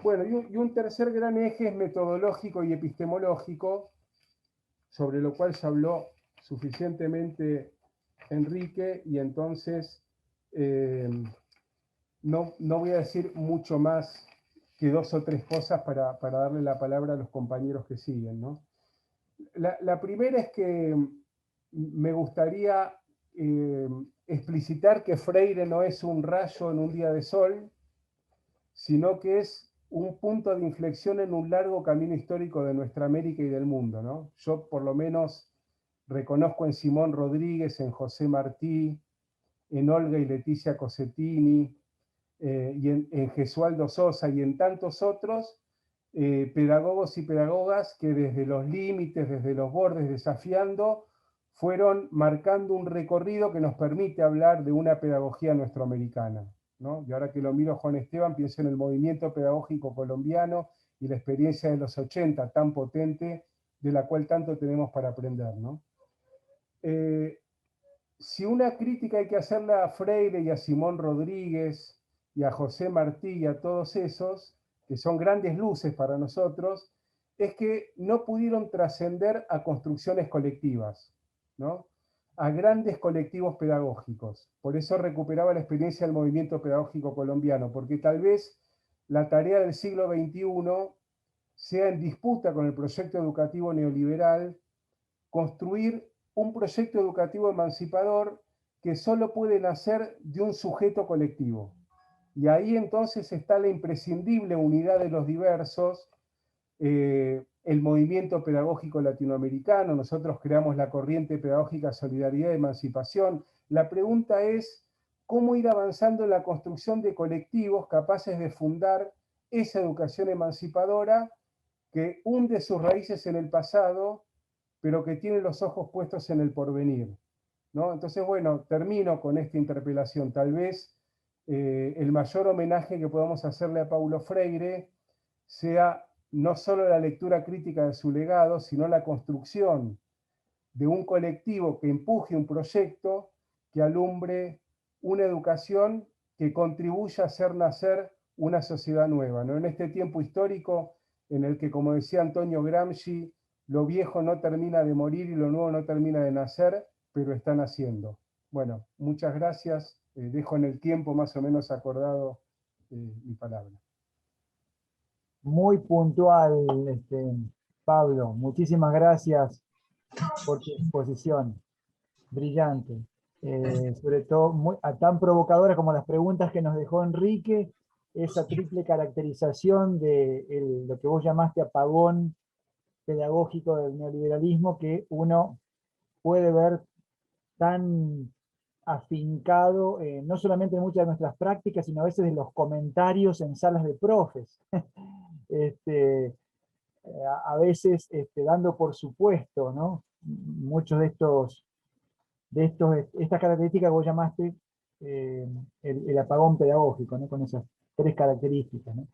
Bueno, y un tercer gran eje es metodológico y epistemológico, sobre lo cual se habló suficientemente Enrique, y entonces no voy a decir mucho más que 2 o 3 cosas para darle la palabra a los compañeros que siguen, ¿no? La primera es que me gustaría explicitar que Freire no es un rayo en un día de sol, sino que es un punto de inflexión en un largo camino histórico de nuestra América y del mundo, ¿no? Yo por lo menos reconozco en Simón Rodríguez, en José Martí, en Olga y Leticia Cosettini, y en Gesualdo Sosa y en tantos otros, pedagogos y pedagogas que desde los límites, desde los bordes, desafiando, fueron marcando un recorrido que nos permite hablar de una pedagogía nuestroamericana, ¿no? Y ahora que lo miro a Juan Esteban, pienso en el movimiento pedagógico colombiano y la experiencia de los 80 tan potente, de la cual tanto tenemos para aprender, ¿no? Si una crítica hay que hacerle a Freire y a Simón Rodríguez y a José Martí y a todos esos, que son grandes luces para nosotros, es que no pudieron trascender a construcciones colectivas, ¿no? A grandes colectivos pedagógicos. Por eso recuperaba la experiencia del movimiento pedagógico colombiano, porque tal vez la tarea del siglo XXI sea, en disputa con el proyecto educativo neoliberal, construir un proyecto educativo emancipador que solo puede nacer de un sujeto colectivo. Y ahí entonces está la imprescindible unidad de los diversos, el movimiento pedagógico latinoamericano. Nosotros creamos la corriente pedagógica Solidaridad y Emancipación. La pregunta es, ¿cómo ir avanzando en la construcción de colectivos capaces de fundar esa educación emancipadora que hunde sus raíces en el pasado, pero que tiene los ojos puestos en el porvenir, ¿no? Entonces, bueno, termino con esta interpelación. Tal vez el mayor homenaje que podamos hacerle a Paulo Freire sea no solo la lectura crítica de su legado, sino la construcción de un colectivo que empuje un proyecto que alumbre una educación que contribuya a hacer nacer una sociedad nueva, ¿no? En este tiempo histórico en el que, como decía Antonio Gramsci, lo viejo no termina de morir y lo nuevo no termina de nacer, pero está naciendo. Bueno, muchas gracias. Dejo en el tiempo más o menos acordado mi palabra. Muy puntual, Pablo. Muchísimas gracias por tu exposición. Brillante. Sobre todo tan provocadora como las preguntas que nos dejó Enrique, esa triple caracterización de lo que vos llamaste apagón pedagógico del neoliberalismo, que uno puede ver tan afincado, no solamente en muchas de nuestras prácticas, sino a veces en los comentarios en salas de profes. A veces dando por supuesto, ¿no? Muchos de estas características que vos llamaste el apagón pedagógico, ¿no? Con esas tres características, ¿no?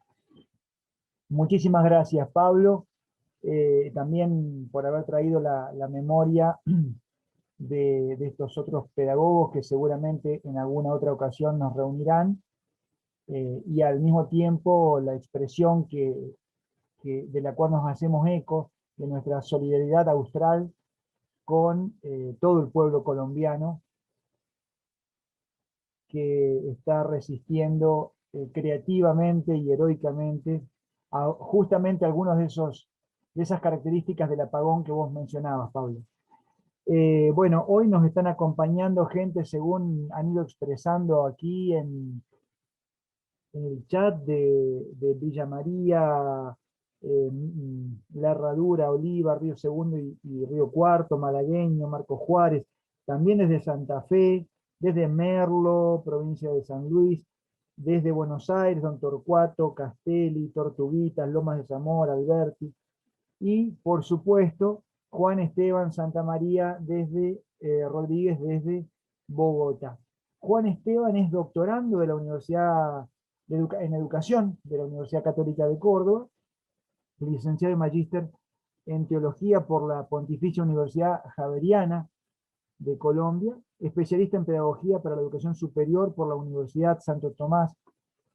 Muchísimas gracias, Pablo, también por haber traído la memoria de estos otros pedagogos que seguramente en alguna otra ocasión nos reunirán, y al mismo tiempo la expresión de la cual nos hacemos eco, de nuestra solidaridad austral con todo el pueblo colombiano que está resistiendo creativamente y heroicamente a justamente algunos de esas características del apagón que vos mencionabas, Pablo. Bueno, hoy nos están acompañando gente, según han ido expresando aquí en el chat de Villa María, La Herradura, Oliva, Río Segundo y Río Cuarto, Malagueño, Marco Juárez, también desde Santa Fe, desde Merlo, provincia de San Luis, desde Buenos Aires, Don Torcuato, Castelli, Tortuguitas, Lomas de Zamora, Alberti, y por supuesto Juan Esteban Santa María Rodríguez desde Bogotá. Juan Esteban es doctorando de la Universidad en Educación de la Universidad Católica de Córdoba, licenciado y magíster en Teología por la Pontificia Universidad Javeriana de Colombia, especialista en Pedagogía para la Educación Superior por la Universidad Santo Tomás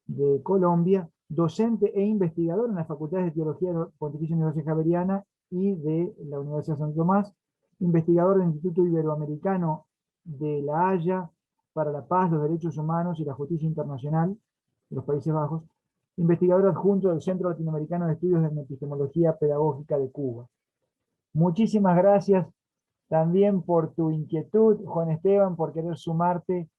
de Colombia, docente e investigador en las Facultades de Teología de la Pontificia Universidad Javeriana y de la Universidad Santo Tomás, investigador del Instituto Iberoamericano de La Haya para la Paz, los Derechos Humanos y la Justicia Internacional de los Países Bajos, investigador adjunto del Centro Latinoamericano de Estudios en Epistemología Pedagógica de Cuba. Muchísimas gracias también por tu inquietud, Juan Esteban, por querer sumarte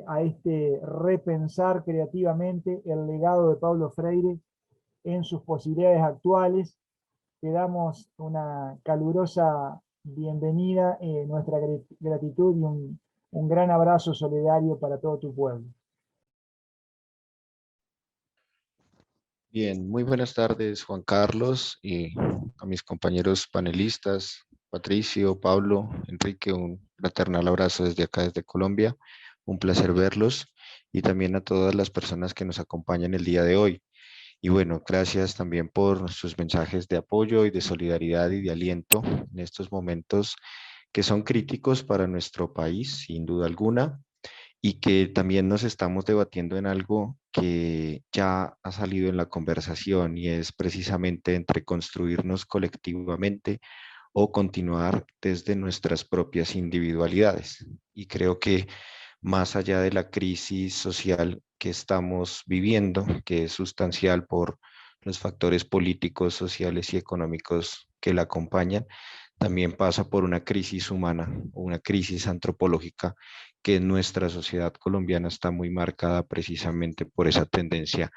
a este repensar creativamente el legado de Paulo Freire en sus posibilidades actuales. Te damos una calurosa bienvenida, nuestra gratitud y un gran abrazo solidario para todo tu pueblo. Bien, muy buenas tardes, Juan Carlos, y a mis compañeros panelistas, Patricio, Pablo, Enrique, un fraternal abrazo desde acá, desde Colombia. Un placer verlos, y también a todas las personas que nos acompañan el día de hoy. Y bueno, gracias también por sus mensajes de apoyo y de solidaridad y de aliento en estos momentos que son críticos para nuestro país, sin duda alguna, y que también nos estamos debatiendo en algo que ya ha salido en la conversación, y es precisamente entre construirnos colectivamente o continuar desde nuestras propias individualidades. Y creo que más allá de la crisis social que estamos viviendo, que es sustancial por los factores políticos, sociales y económicos que la acompañan, también pasa por una crisis humana, una crisis antropológica, que en nuestra sociedad colombiana está muy marcada precisamente por esa tendencia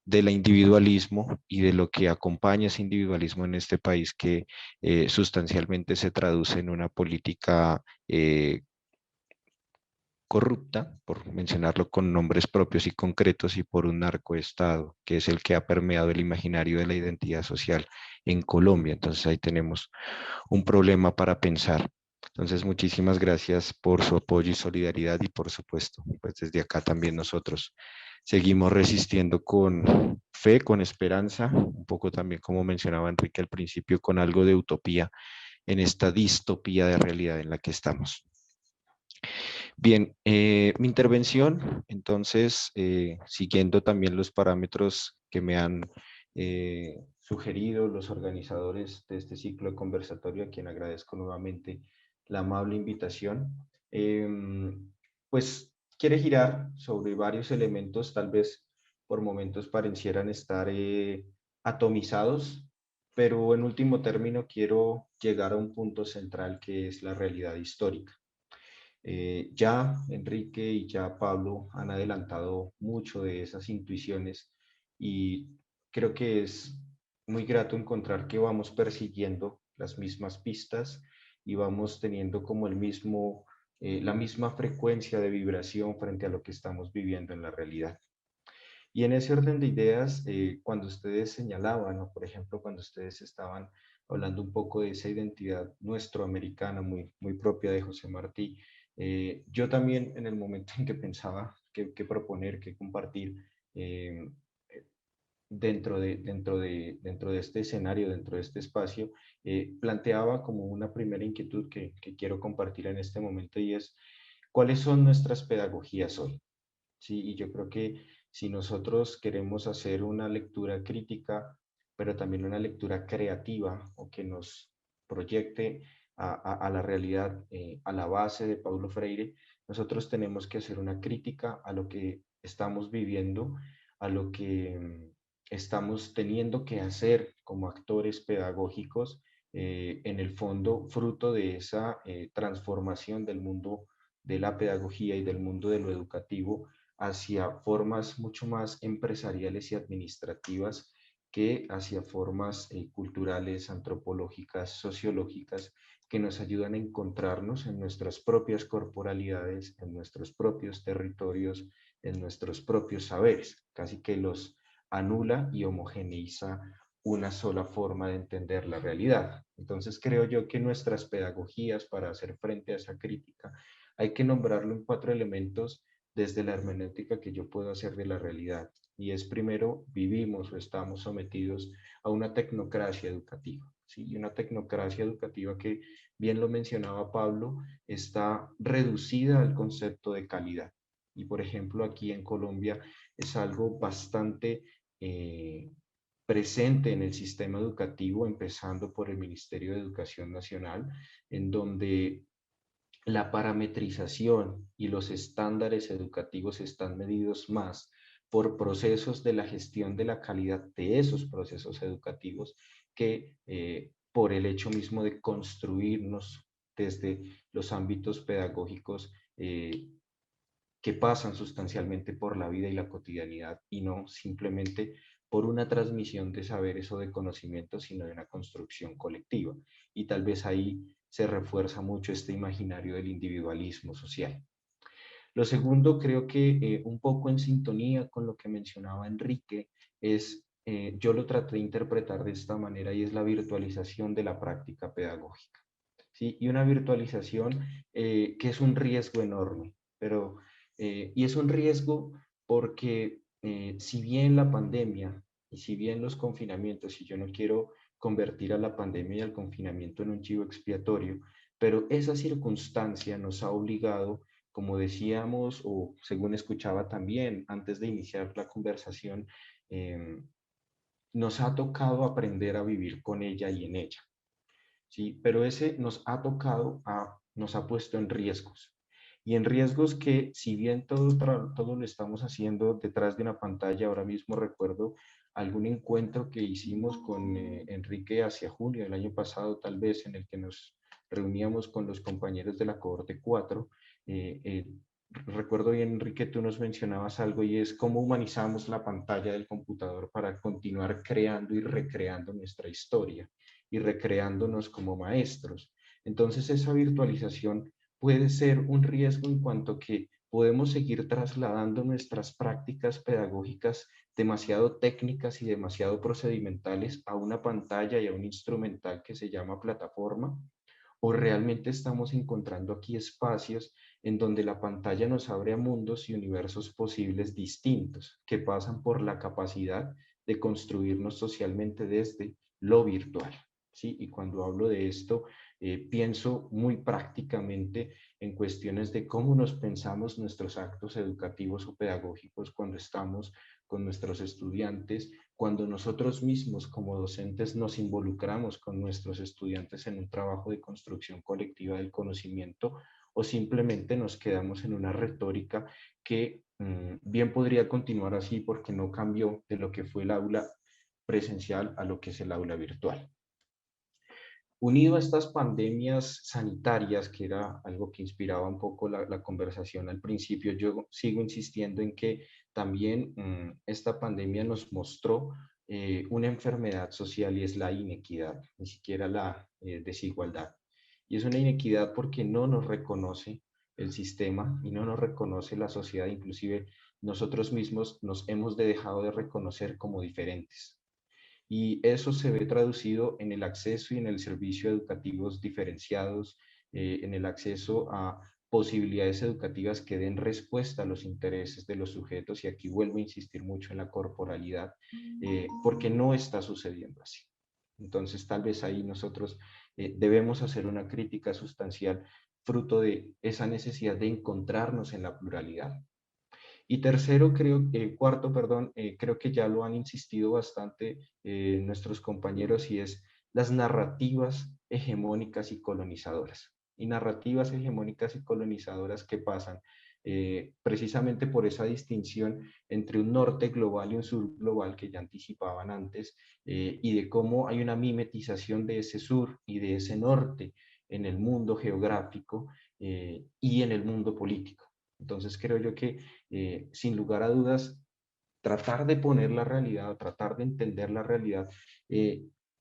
del individualismo y de lo que acompaña ese individualismo en este país, que sustancialmente se traduce en una política corrupta, por mencionarlo con nombres propios y concretos, y por un narcoestado, que es el que ha permeado el imaginario de la identidad social en Colombia. Entonces ahí tenemos un problema para pensar. Entonces, muchísimas gracias por su apoyo y solidaridad y por supuesto, pues desde acá también nosotros seguimos resistiendo con fe, con esperanza, un poco también como mencionaba Enrique al principio, con algo de utopía en esta distopía de realidad en la que estamos. Bien, mi intervención, entonces, siguiendo también los parámetros que me han sugerido los organizadores de este ciclo de conversatorio, a quien agradezco nuevamente la amable invitación, pues quiere girar sobre varios elementos, tal vez por momentos parecieran estar atomizados, pero en último término quiero llegar a un punto central que es la realidad histórica. Ya Enrique y ya Pablo han adelantado mucho de esas intuiciones y creo que es muy grato encontrar que vamos persiguiendo las mismas pistas y vamos teniendo como la misma frecuencia de vibración frente a lo que estamos viviendo en la realidad. Y en ese orden de ideas, cuando ustedes señalaban, o por ejemplo, cuando ustedes estaban hablando un poco de esa identidad nuestroamericana muy propia de José Martí, yo también en el momento en que pensaba qué proponer, qué compartir, dentro de este escenario, dentro de este espacio, planteaba como una primera inquietud que quiero compartir en este momento y es, ¿cuáles son nuestras pedagogías hoy? Sí, y yo creo que si nosotros queremos hacer una lectura crítica, pero también una lectura creativa o que nos proyecte a la realidad, a la base de Paulo Freire, nosotros tenemos que hacer una crítica a lo que estamos viviendo, a lo que estamos teniendo que hacer como actores pedagógicos, en el fondo fruto de esa transformación del mundo de la pedagogía y del mundo de lo educativo hacia formas mucho más empresariales y administrativas que hacia formas culturales, antropológicas, sociológicas, que nos ayudan a encontrarnos en nuestras propias corporalidades, en nuestros propios territorios, en nuestros propios saberes, casi que los anula y homogeneiza una sola forma de entender la realidad. Entonces creo yo que nuestras pedagogías para hacer frente a esa crítica hay que nombrarlo en 4 elementos desde la hermenéutica que yo puedo hacer de la realidad. Y es primero, vivimos o estamos sometidos a una tecnocracia educativa. ¿Sí? Y una tecnocracia educativa que, bien lo mencionaba Pablo, está reducida al concepto de calidad. Y por ejemplo, aquí en Colombia es algo bastante presente en el sistema educativo, empezando por el Ministerio de Educación Nacional, en donde la parametrización y los estándares educativos están medidos más por procesos de la gestión de la calidad de esos procesos educativos que por el hecho mismo de construirnos desde los ámbitos pedagógicos que pasan sustancialmente por la vida y la cotidianidad y no simplemente por una transmisión de saberes o de conocimientos, sino de una construcción colectiva. Y tal vez ahí se refuerza mucho este imaginario del individualismo social. Lo segundo, creo que un poco en sintonía con lo que mencionaba Enrique, es, yo lo traté de interpretar de esta manera y es la virtualización de la práctica pedagógica. ¿Sí? Y una virtualización que es un riesgo enorme, pero, y es un riesgo porque si bien la pandemia y si bien los confinamientos, y yo no quiero convertir a la pandemia y al confinamiento en un chivo expiatorio, pero esa circunstancia nos ha obligado, como decíamos, o según escuchaba también antes de iniciar la conversación, nos ha tocado aprender a vivir con ella y en ella. ¿Sí? Pero ese nos ha tocado, nos ha puesto en riesgos. Y en riesgos que, si bien todo lo estamos haciendo detrás de una pantalla, ahora mismo recuerdo algún encuentro que hicimos con Enrique hacia junio del año pasado, tal vez, en el que nos reuníamos con los compañeros de la cohorte 4. Recuerdo bien, Enrique, tú nos mencionabas algo y es cómo humanizamos la pantalla del computador para continuar creando y recreando nuestra historia y recreándonos como maestros. Entonces esa virtualización puede ser un riesgo en cuanto que podemos seguir trasladando nuestras prácticas pedagógicas demasiado técnicas y demasiado procedimentales a una pantalla y a un instrumental que se llama plataforma, ¿O realmente estamos encontrando aquí espacios en donde la pantalla nos abre a mundos y universos posibles distintos, que pasan por la capacidad de construirnos socialmente desde lo virtual? ¿Sí? Y cuando hablo de esto, pienso muy prácticamente en cuestiones de cómo nos pensamos nuestros actos educativos o pedagógicos cuando estamos con nuestros estudiantes, cuando nosotros mismos como docentes nos involucramos con nuestros estudiantes en un trabajo de construcción colectiva del conocimiento, o simplemente nos quedamos en una retórica que bien podría continuar así porque no cambió de lo que fue el aula presencial a lo que es el aula virtual. Unido a estas pandemias sanitarias, que era algo que inspiraba un poco la conversación al principio, yo sigo insistiendo en que también esta pandemia nos mostró una enfermedad social, y es la inequidad, ni siquiera la desigualdad. Y es una inequidad porque no nos reconoce el sistema y no nos reconoce la sociedad, inclusive nosotros mismos nos hemos dejado de reconocer como diferentes. Y eso se ve traducido en el acceso y en el servicio educativos diferenciados, en el acceso a posibilidades educativas que den respuesta a los intereses de los sujetos, y aquí vuelvo a insistir mucho en la corporalidad, porque no está sucediendo así. Entonces, tal vez ahí nosotros debemos hacer una crítica sustancial fruto de esa necesidad de encontrarnos en la pluralidad. Y tercero, cuarto, perdón, creo que ya lo han insistido bastante nuestros compañeros, y es las narrativas hegemónicas y colonizadoras. Y narrativas hegemónicas y colonizadoras que pasan precisamente por esa distinción entre un norte global y un sur global que ya anticipaban antes, y de cómo hay una mimetización de ese sur y de ese norte en el mundo geográfico y en el mundo político. Entonces creo yo que sin lugar a dudas, tratar de poner la realidad, tratar de entender la realidad,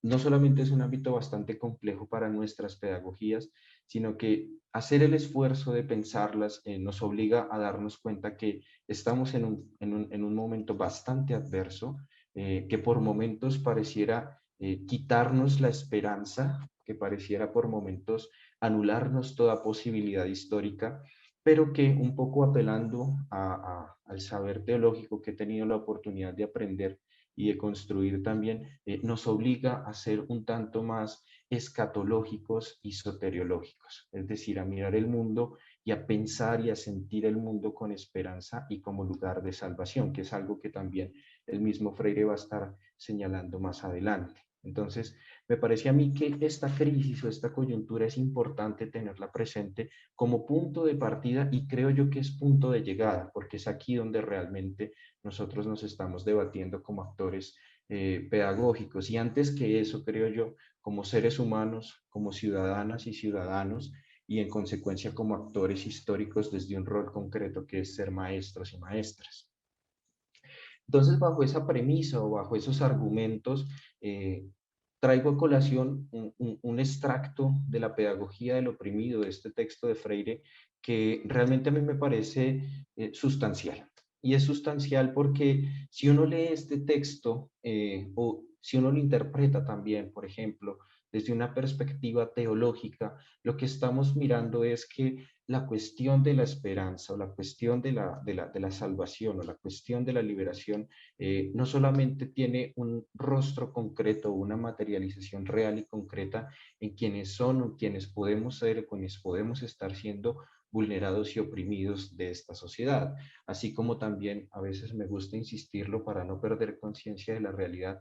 no solamente es un ámbito bastante complejo para nuestras pedagogías, sino que hacer el esfuerzo de pensarlas nos obliga a darnos cuenta que estamos en un momento bastante adverso, que por momentos pareciera quitarnos la esperanza, que pareciera por momentos anularnos toda posibilidad histórica, pero que un poco apelando al saber teológico que he tenido la oportunidad de aprender y de construir también, nos obliga a ser un tanto más escatológicos y soteriológicos, es decir, a mirar el mundo y a pensar y a sentir el mundo con esperanza y como lugar de salvación, que es algo que también el mismo Freire va a estar señalando más adelante. Entonces, me parece a mí que esta crisis o esta coyuntura es importante tenerla presente como punto de partida, y creo yo que es punto de llegada, porque es aquí donde realmente nosotros nos estamos debatiendo como actores pedagógicos. Y antes que eso, creo yo, como seres humanos, como ciudadanas y ciudadanos, y en consecuencia como actores históricos desde un rol concreto que es ser maestros y maestras. Entonces, bajo esa premisa o bajo esos argumentos, traigo a colación un extracto de la pedagogía del oprimido, de este texto de Freire, que realmente a mí me parece sustancial. Y es sustancial porque si uno lee este texto, o si uno lo interpreta también, por ejemplo, desde una perspectiva teológica, lo que estamos mirando es que la cuestión de la esperanza, o la cuestión de la salvación, o la cuestión de la liberación, no solamente tiene un rostro concreto, una materialización real y concreta en quienes son o quienes podemos ser, quienes podemos estar siendo vulnerados y oprimidos de esta sociedad, así como también a veces me gusta insistirlo para no perder conciencia de la realidad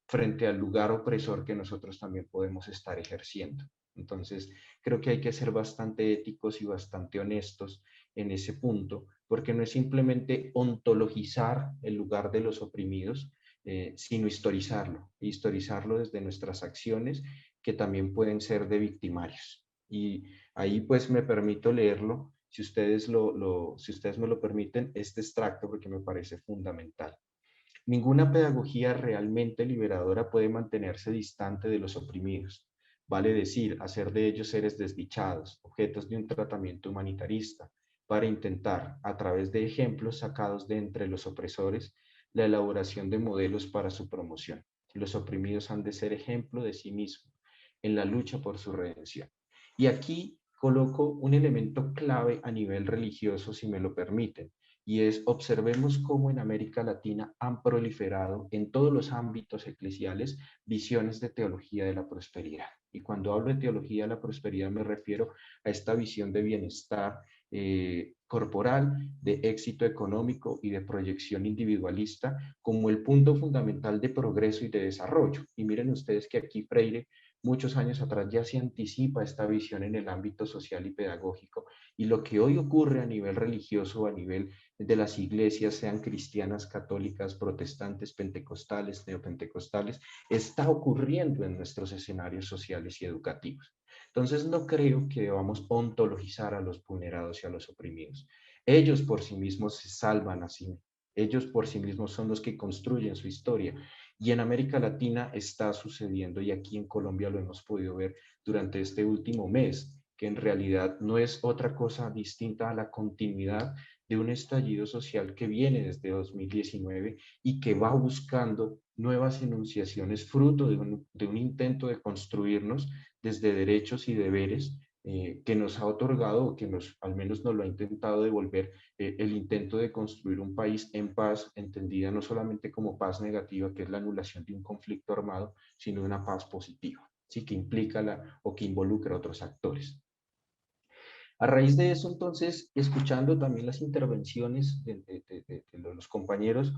frente al lugar opresor que nosotros también podemos estar ejerciendo. Entonces, creo que hay que ser bastante éticos y bastante honestos en ese punto, porque no es simplemente ontologizar el lugar de los oprimidos, sino historizarlo desde nuestras acciones, que también pueden ser de victimarios. Y ahí pues me permito leerlo, si ustedes me lo permiten, este extracto, porque me parece fundamental. Ninguna pedagogía realmente liberadora puede mantenerse distante de los oprimidos. Vale decir, hacer de ellos seres desdichados, objetos de un tratamiento humanitarista, para intentar, a través de ejemplos sacados de entre los opresores, la elaboración de modelos para su promoción. Los oprimidos han de ser ejemplo de sí mismos en la lucha por su redención. Y aquí coloco un elemento clave a nivel religioso, si me lo permiten, y es observemos cómo en América Latina han proliferado en todos los ámbitos eclesiales visiones de teología de la prosperidad. Y cuando hablo de teología de la prosperidad me refiero a esta visión de bienestar corporal, de éxito económico y de proyección individualista como el punto fundamental de progreso y de desarrollo. Y miren ustedes que aquí Freire muchos años atrás ya se anticipa esta visión en el ámbito social y pedagógico, y lo que hoy ocurre a nivel religioso, a nivel de las iglesias, sean cristianas, católicas, protestantes, pentecostales, neopentecostales, está ocurriendo en nuestros escenarios sociales y educativos. Entonces no creo que debamos ontologizar a los vulnerados y a los oprimidos. Ellos por sí mismos se salvan a sí. Ellos por sí mismos son los que construyen su historia. Y en América Latina está sucediendo, y aquí en Colombia lo hemos podido ver durante este último mes, que en realidad no es otra cosa distinta a la continuidad de un estallido social que viene desde 2019 y que va buscando nuevas enunciaciones fruto de un intento de construirnos desde derechos y deberes que nos ha otorgado, o que al menos nos lo ha intentado devolver, el intento de construir un país en paz, entendida no solamente como paz negativa, que es la anulación de un conflicto armado, sino una paz positiva, ¿sí? Que implica o que involucra a otros actores. A raíz de eso, entonces, escuchando también las intervenciones de los compañeros,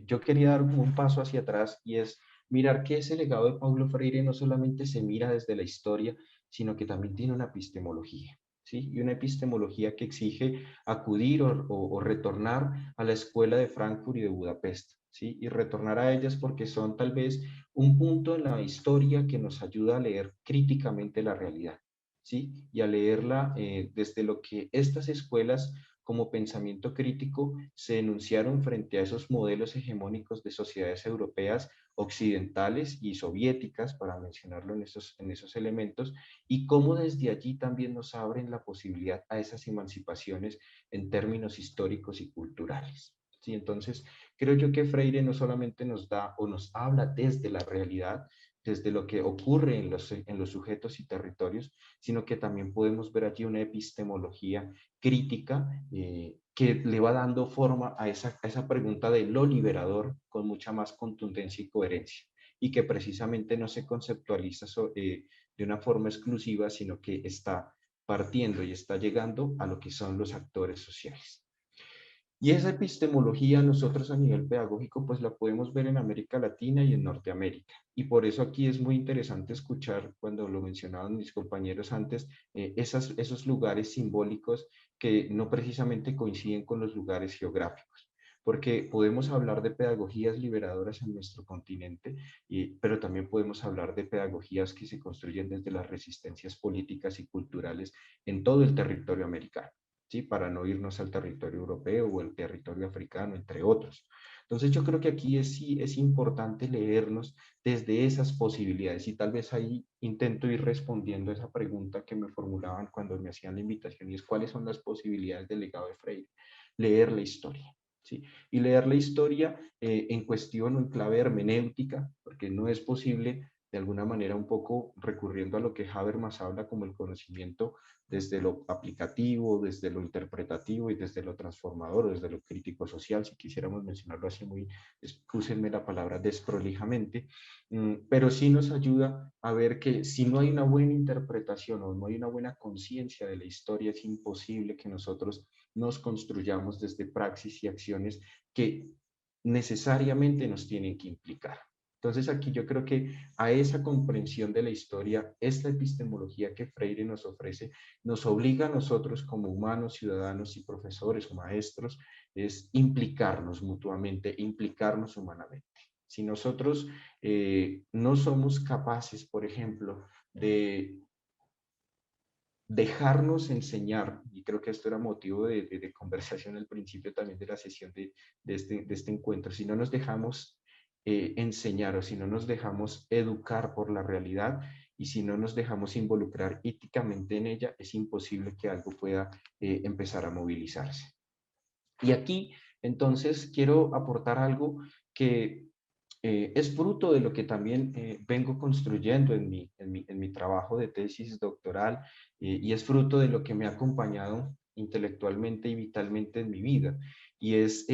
yo quería dar un paso hacia atrás, y es mirar que ese legado de Paulo Freire no solamente se mira desde la historia, sino que también tiene una epistemología, ¿sí? Y una epistemología que exige acudir o retornar a la escuela de Frankfurt y de Budapest, ¿sí? Y retornar a ellas porque son tal vez un punto en la historia que nos ayuda a leer críticamente la realidad, ¿sí? Y a leerla desde lo que estas escuelas como pensamiento crítico se enunciaron frente a esos modelos hegemónicos de sociedades europeas, occidentales y soviéticas, para mencionarlo en esos elementos, y cómo desde allí también nos abren la posibilidad a esas emancipaciones en términos históricos y culturales. Sí, entonces, creo yo que Freire no solamente nos da o nos habla desde la realidad, desde lo que ocurre en los sujetos y territorios, sino que también podemos ver allí una epistemología crítica que le va dando forma a esa pregunta de lo liberador con mucha más contundencia y coherencia, y que precisamente no se conceptualiza de una forma exclusiva, sino que está partiendo y está llegando a lo que son los actores sociales. Y esa epistemología nosotros a nivel pedagógico pues la podemos ver en América Latina y en Norteamérica. Y por eso aquí es muy interesante escuchar, cuando lo mencionaban mis compañeros antes, esos lugares simbólicos que no precisamente coinciden con los lugares geográficos. Porque podemos hablar de pedagogías liberadoras en nuestro continente, pero también podemos hablar de pedagogías que se construyen desde las resistencias políticas y culturales en todo el territorio americano, ¿sí? Para no irnos al territorio europeo o el territorio africano, entre otros. Entonces yo creo que aquí sí es importante leernos desde esas posibilidades, y tal vez ahí intento ir respondiendo a esa pregunta que me formulaban cuando me hacían la invitación, y es cuáles son las posibilidades del legado de Freire. Leer la historia, ¿sí? Y leer la historia en cuestión o en clave hermenéutica, porque no es posible, de alguna manera, un poco recurriendo a lo que Habermas habla como el conocimiento desde lo aplicativo, desde lo interpretativo y desde lo transformador, desde lo crítico social, si quisiéramos mencionarlo así muy, excúsenme la palabra, desprolijamente, pero sí nos ayuda a ver que si no hay una buena interpretación o no hay una buena conciencia de la historia, es imposible que nosotros nos construyamos desde praxis y acciones que necesariamente nos tienen que implicar. Entonces aquí yo creo que a esa comprensión de la historia, esta epistemología que Freire nos ofrece, nos obliga a nosotros como humanos, ciudadanos y profesores o maestros, es implicarnos mutuamente, implicarnos humanamente. Si nosotros no somos capaces, por ejemplo, de dejarnos enseñar, y creo que esto era motivo de conversación al principio también de la sesión de este encuentro, si no nos dejamos enseñar, o si no nos dejamos educar por la realidad, y si no nos dejamos involucrar éticamente en ella, es imposible que algo pueda empezar a movilizarse. Y aquí, entonces, quiero aportar algo que es fruto de lo que también vengo construyendo en mi trabajo de tesis doctoral, y es fruto de lo que me ha acompañado intelectualmente y vitalmente en mi vida, y es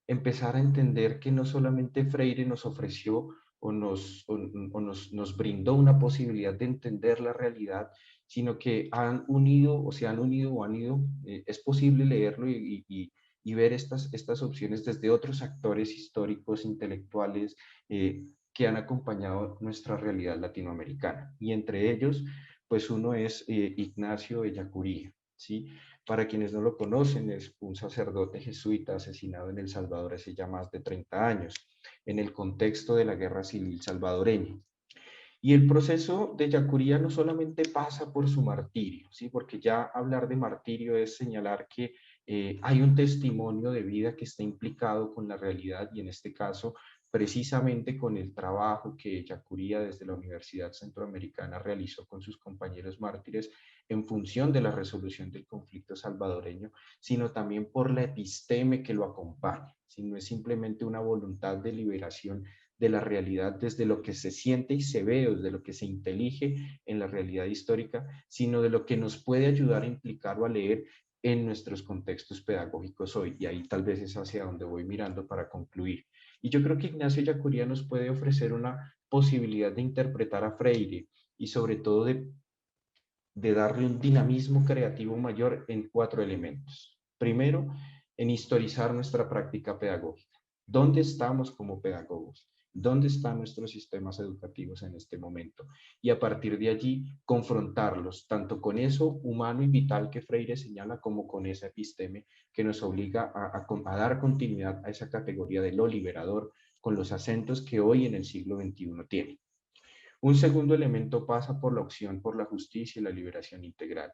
empezar a entender que no solamente Freire nos ofreció o nos brindó una posibilidad de entender la realidad, sino que han unido o se han unido o han ido, es posible leerlo y ver estas opciones desde otros actores históricos, intelectuales, que han acompañado nuestra realidad latinoamericana. Y entre ellos, pues uno es Ignacio Ellacuría, ¿sí? Para quienes no lo conocen, es un sacerdote jesuita asesinado en El Salvador hace ya más de 30 años, en el contexto de la Guerra Civil salvadoreña. Y el proceso de Ellacuría no solamente pasa por su martirio, ¿sí? Porque ya hablar de martirio es señalar que hay un testimonio de vida que está implicado con la realidad, y en este caso precisamente con el trabajo que Ellacuría desde la Universidad Centroamericana realizó con sus compañeros mártires en función de la resolución del conflicto salvadoreño, sino también por la episteme que lo acompaña. ¿Sí? No es simplemente una voluntad de liberación de la realidad desde lo que se siente y se ve, o desde lo que se intelige en la realidad histórica, sino de lo que nos puede ayudar a implicar o a leer en nuestros contextos pedagógicos hoy. Y ahí tal vez es hacia donde voy mirando para concluir. Y yo creo que Ignacio Ellacuría nos puede ofrecer una posibilidad de interpretar a Freire y sobre todo de darle un dinamismo creativo mayor en 4 elementos. Primero, en historizar nuestra práctica pedagógica. ¿Dónde estamos como pedagogos? ¿Dónde están nuestros sistemas educativos en este momento? Y a partir de allí, confrontarlos, tanto con eso humano y vital que Freire señala, como con esa episteme que nos obliga a dar continuidad a esa categoría de lo liberador, con los acentos que hoy en el siglo XXI tiene. Un segundo elemento pasa por la opción por la justicia y la liberación integral.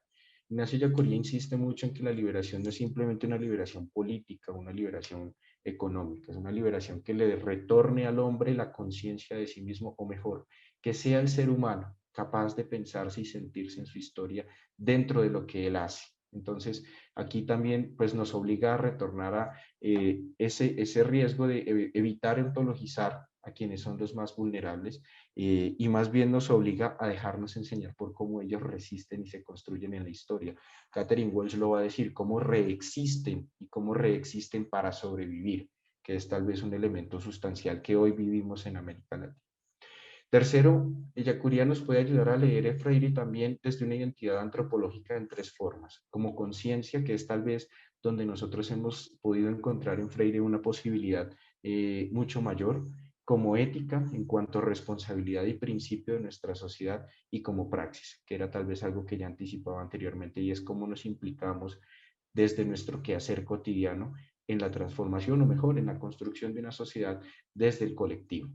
Ignacio Ellacuría insiste mucho en que la liberación no es simplemente una liberación política, una liberación económica, es una liberación que le retorne al hombre la conciencia de sí mismo, o mejor, que sea el ser humano capaz de pensarse y sentirse en su historia dentro de lo que él hace. Entonces, aquí también pues, nos obliga a retornar a ese riesgo de evitar ontologizar a quienes son los más vulnerables, y más bien nos obliga a dejarnos enseñar por cómo ellos resisten y se construyen en la historia. Catherine Walsh lo va a decir, cómo reexisten y cómo reexisten para sobrevivir, que es tal vez un elemento sustancial que hoy vivimos en América Latina. Tercero, Ellacuría nos puede ayudar a leer a Freire también desde una identidad antropológica en 3 formas, como conciencia, que es tal vez donde nosotros hemos podido encontrar en Freire una posibilidad mucho mayor, como ética en cuanto a responsabilidad y principio de nuestra sociedad, y como praxis, que era tal vez algo que ya anticipaba anteriormente, y es cómo nos implicamos desde nuestro quehacer cotidiano en la transformación, o mejor, en la construcción de una sociedad desde el colectivo.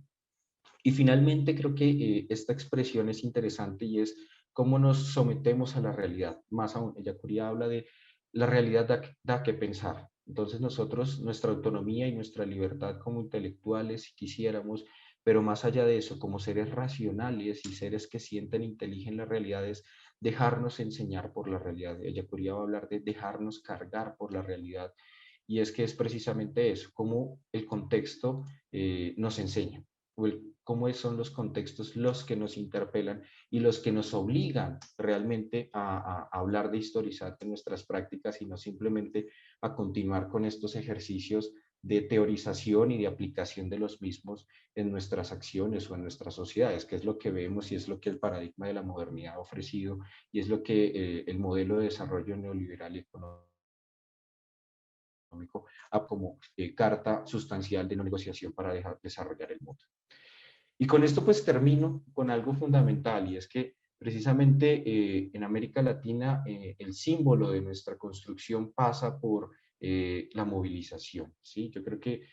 Y finalmente creo que esta expresión es interesante, y es cómo nos sometemos a la realidad. Más aún, Ellacuría habla de la realidad da que pensar. Entonces nosotros, nuestra autonomía y nuestra libertad como intelectuales, si quisiéramos, pero más allá de eso, como seres racionales y seres que sienten e inteligen las realidades, dejarnos enseñar por la realidad. Ellacuría va a hablar de dejarnos cargar por la realidad. Y es que es precisamente eso, cómo el contexto nos enseña, o cómo son los contextos los que nos interpelan y los que nos obligan realmente a hablar de historizar de nuestras prácticas, y no simplemente a continuar con estos ejercicios de teorización y de aplicación de los mismos en nuestras acciones o en nuestras sociedades, que es lo que vemos y es lo que el paradigma de la modernidad ha ofrecido, y es lo que el modelo de desarrollo neoliberal y económico como carta sustancial de no negociación para desarrollar el mundo. Y con esto pues termino con algo fundamental, y es que precisamente en América Latina el símbolo de nuestra construcción pasa por la movilización, ¿sí? Yo creo que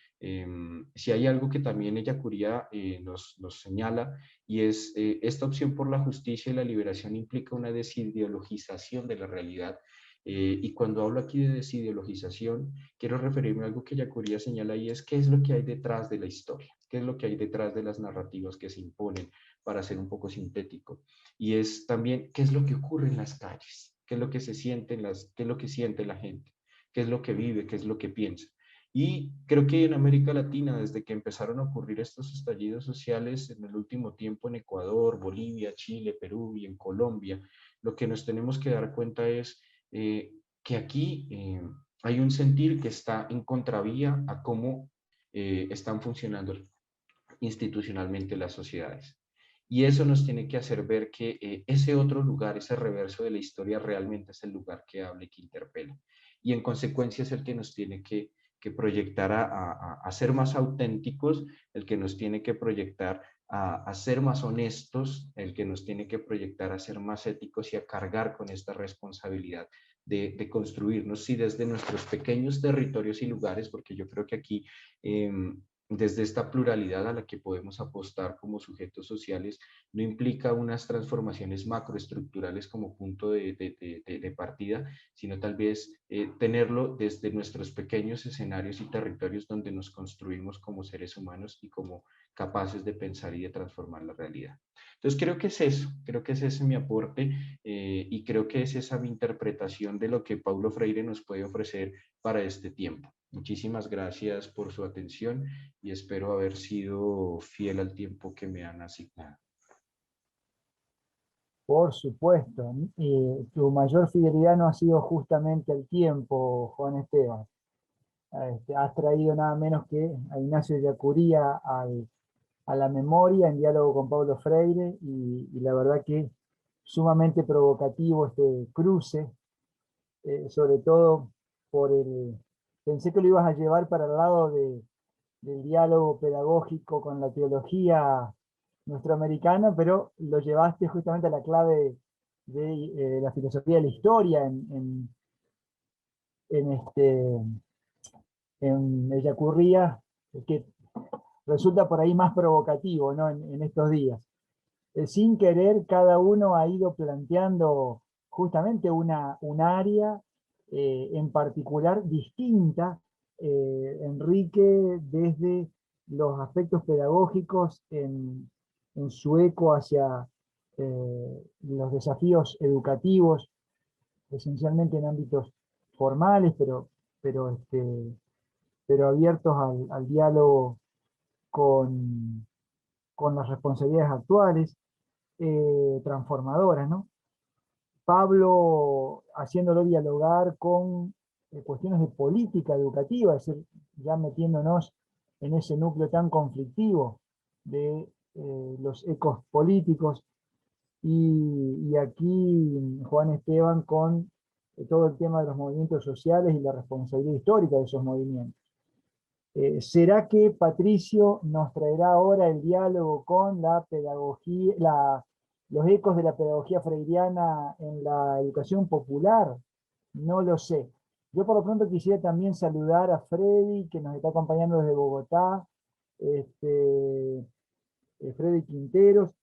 si hay algo que también Ellacuría nos señala, y es esta opción por la justicia y la liberación implica una desideologización de la realidad. Y cuando hablo aquí de desideologización, quiero referirme a algo que Ellacuría señala, y es qué es lo que hay detrás de la historia, qué es lo que hay detrás de las narrativas que se imponen, para ser un poco sintético. Y es también qué es lo que ocurre en las calles, qué es lo que se siente qué es lo que siente la gente, qué es lo que vive, qué es lo que piensa. Y creo que en América Latina, desde que empezaron a ocurrir estos estallidos sociales en el último tiempo en Ecuador, Bolivia, Chile, Perú y en Colombia, lo que nos tenemos que dar cuenta es que aquí hay un sentir que está en contravía a cómo están funcionando institucionalmente las sociedades. Y eso nos tiene que hacer ver que ese otro lugar, ese reverso de la historia, realmente es el lugar que habla y que interpela. Y en consecuencia es el que nos tiene que proyectar a ser más auténticos, el que nos tiene que proyectar a ser más honestos, el que nos tiene que proyectar a ser más éticos y a cargar con esta responsabilidad de construirnos, sí, desde nuestros pequeños territorios y lugares, porque yo creo que aquí desde esta pluralidad a la que podemos apostar como sujetos sociales, no implica unas transformaciones macroestructurales como punto de partida, sino tal vez tenerlo desde nuestros pequeños escenarios y territorios donde nos construimos como seres humanos y como capaces de pensar y de transformar la realidad. Entonces creo que es eso, creo que es ese mi aporte y creo que es esa mi interpretación de lo que Paulo Freire nos puede ofrecer para este tiempo. Muchísimas gracias por su atención y espero haber sido fiel al tiempo que me han asignado. Por supuesto, tu mayor fidelidad no ha sido justamente el tiempo, Juan Esteban. Has traído nada menos que a Ignacio Ellacuría a la memoria en diálogo con Paulo Freire y la verdad que sumamente provocativo este cruce, sobre todo pensé que lo ibas a llevar para el lado del diálogo pedagógico con la teología nuestroamericana, pero lo llevaste justamente a la clave de la filosofía de la historia en Ellacuría, que resulta por ahí más provocativo, ¿no? en estos días. Sin querer, cada uno ha ido planteando justamente un área en particular distinta. Enrique, desde los aspectos pedagógicos en su eco hacia los desafíos educativos, esencialmente en ámbitos formales, pero abiertos al diálogo con las responsabilidades actuales, transformadoras, ¿no? Pablo haciéndolo dialogar con cuestiones de política educativa, es decir, ya metiéndonos en ese núcleo tan conflictivo de los ecos políticos, y aquí Juan Esteban con todo el tema de los movimientos sociales y la responsabilidad histórica de esos movimientos. ¿Será que Patricio nos traerá ahora el diálogo con la pedagogía, los ecos de la pedagogía freiriana en la educación popular? No lo sé. Yo por lo pronto quisiera también saludar a Freddy, que nos está acompañando desde Bogotá, Freddy Quinteros,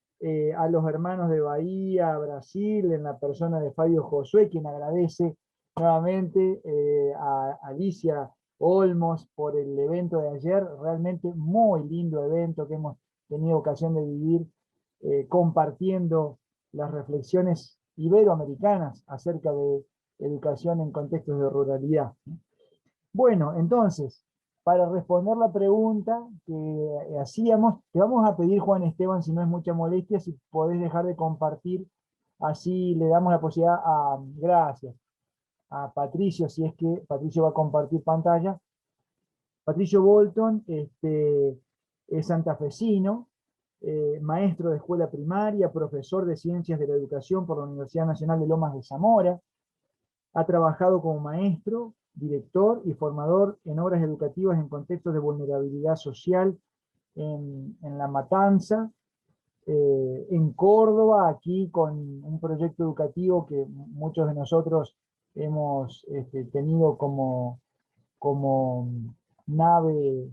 a los hermanos de Bahía, Brasil, en la persona de Fabio Josué, quien agradece nuevamente a Alicia Olmos por el evento de ayer, realmente muy lindo evento que hemos tenido ocasión de vivir, compartiendo las reflexiones iberoamericanas acerca de educación en contextos de ruralidad. Bueno, entonces, para responder la pregunta que hacíamos, te vamos a pedir, Juan Esteban, si no es mucha molestia, si podés dejar de compartir, así le damos la posibilidad gracias, a Patricio, si es que Patricio va a compartir pantalla. Patricio Bolton es santafesino, maestro de escuela primaria, profesor de Ciencias de la Educación por la Universidad Nacional de Lomas de Zamora. Ha trabajado como maestro, director y formador en obras educativas en contextos de vulnerabilidad social en La Matanza, en Córdoba, aquí con un proyecto educativo que muchos de nosotros hemos tenido como nave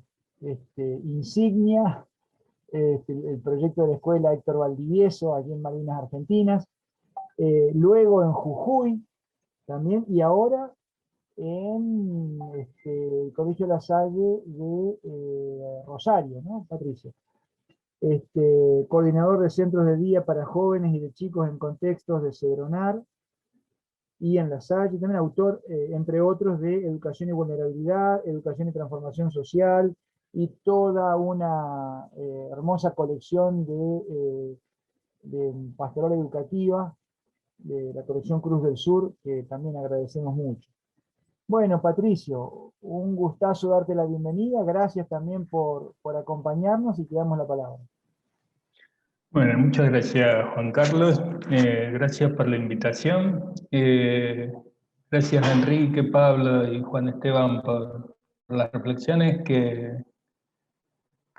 insignia, el proyecto de la escuela Héctor Valdivieso, aquí en Malvinas Argentinas, luego en Jujuy también, y ahora en el Colegio La Salle de Rosario, ¿no, Patricio? Coordinador de centros de día para jóvenes y de chicos en contextos de Cedronar, y en La Salle, también autor, entre otros, de Educación y Vulnerabilidad, Educación y Transformación Social, y toda una hermosa colección de pastoral educativa, de la colección Cruz del Sur, que también agradecemos mucho. Bueno, Patricio, un gustazo darte la bienvenida, gracias también por acompañarnos y te damos la palabra. Bueno, muchas gracias, Juan Carlos. Gracias por la invitación. Gracias a Enrique, Pablo y Juan Esteban por las reflexiones que